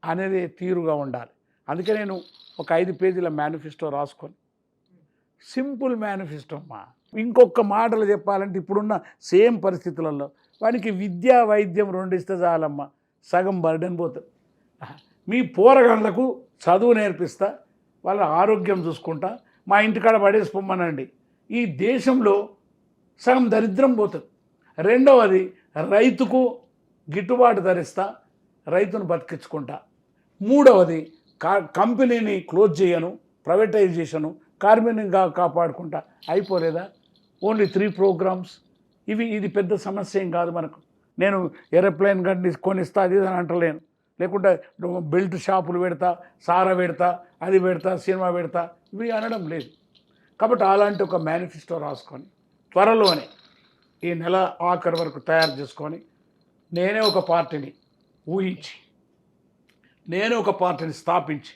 అనేది తీరుగా ఉండాలి. అందుకే నేను ఒక 5 పేజీల మేనిఫెస్టో రాసుకొని, సింపుల్ మేనిఫెస్టో అమ్మా. ఇంకొక మాటలు చెప్పాలంటే ఇప్పుడున్న సేమ్ పరిస్థితులలో వానికి విద్యా వైద్యం 2 ఇస్తే చాలమ్మా, సగం బర్డెన్ పోతుంది. మీ పోరగాళ్ళకు చదువు నేర్పిస్తా, వాళ్ళ ఆరోగ్యం చూసుకుంటా, మా ఇంటికాడ పడేసిపోమ్మనండి. ఈ దేశంలో సగం దరిద్రం పోతుంది. రెండవది, రైతుకు గిట్టుబాటు ధరిస్తా, రైతును బతికించుకుంటా. మూడవది, కంపెనీని క్లోజ్ చేయను, ప్రైవేటైజేషను, కార్మికంగా కాపాడుకుంటా. అయిపోలేదా? Only 3 programmes. ఇది పెద్ద సమస్య ఏం కాదు మనకు. నేను ఏరోప్లేన్ గడ్డి కొనిస్తా అది అని అంటలేను, లేకుంటే బెల్ట్ షాపులు పెడతా, సారా పెడతా, అది పెడతా, సినిమా పెడతా, ఇవి అనడం లేదు. కాబట్టి అలాంటి ఒక మేనిఫెస్టో రాసుకొని త్వరలోనే ఈ నెల ఆఖరి వరకు తయారు చేసుకొని నేనే ఒక పార్టీని ఊహించి, నేనే ఒక పార్టీని స్థాపించి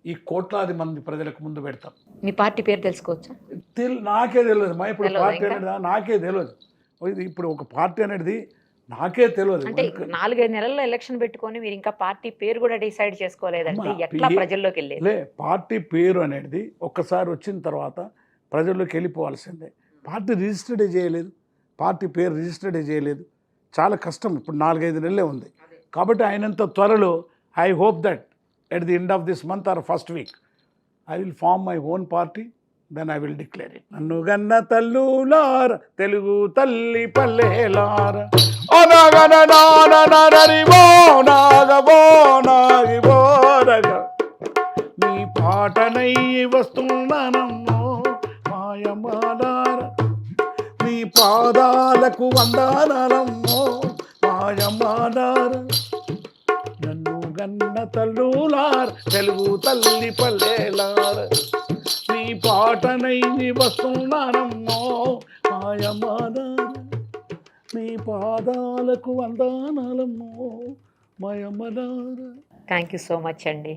ఈ కోట్లాది మంది ప్రజలకు ముందు పెడతాను. మీ పార్టీ పేరు తెలుసుకోవచ్చా? నాకే తెలియదు మా. ఇప్పుడు తెలియదా పార్టీ ఇంకా? అనేది నాకే తెలియదు. ఇప్పుడు ఒక పార్టీ అనేది నాకే తెలియదు. అంటే 4-5 నెలల్లో ఎలక్షన్ పెట్టుకొని మీరు ఇంకా పార్టీ పేరు కూడా డిసైడ్ చేసుకోలేదంటే ఎట్లా ప్రజల్లోకి వెళ్ళేది? లే, పార్టీ పేరు అనేది ఒక్కసారి వచ్చిన తర్వాత ప్రజల్లోకి వెళ్ళిపోవాల్సిందే. పార్టీ రిజిస్టర్డే చేయలేదు, పార్టీ పేరు రిజిస్టర్డే చేయలేదు. చాలా కష్టం. ఇప్పుడు 4-5 నెలలే ఉంది. కాబట్టి అయినంత త్వరలో I hope that at the end of this month or first week I will form my own party. Then I will declare it. నన్ను గన్న తల్లులార, తెలుగు తల్లి పల్లెలార, నీ పాటనై వస్తున్నానమ్మో మాయమాలార, నీ పాదాలకు వందనాలమ్మో మాయమాలార. నన్ను గన్న తల్లులార, తెలుగు తల్లి పల్లెలార, నీ పాటనై వస్తున్నానమ్మో మాయమాలార, నీ పాదాలకు వందనాలమ్మో మాయమాలార. థ్యాంక్ యూ సో మచ్ అండి.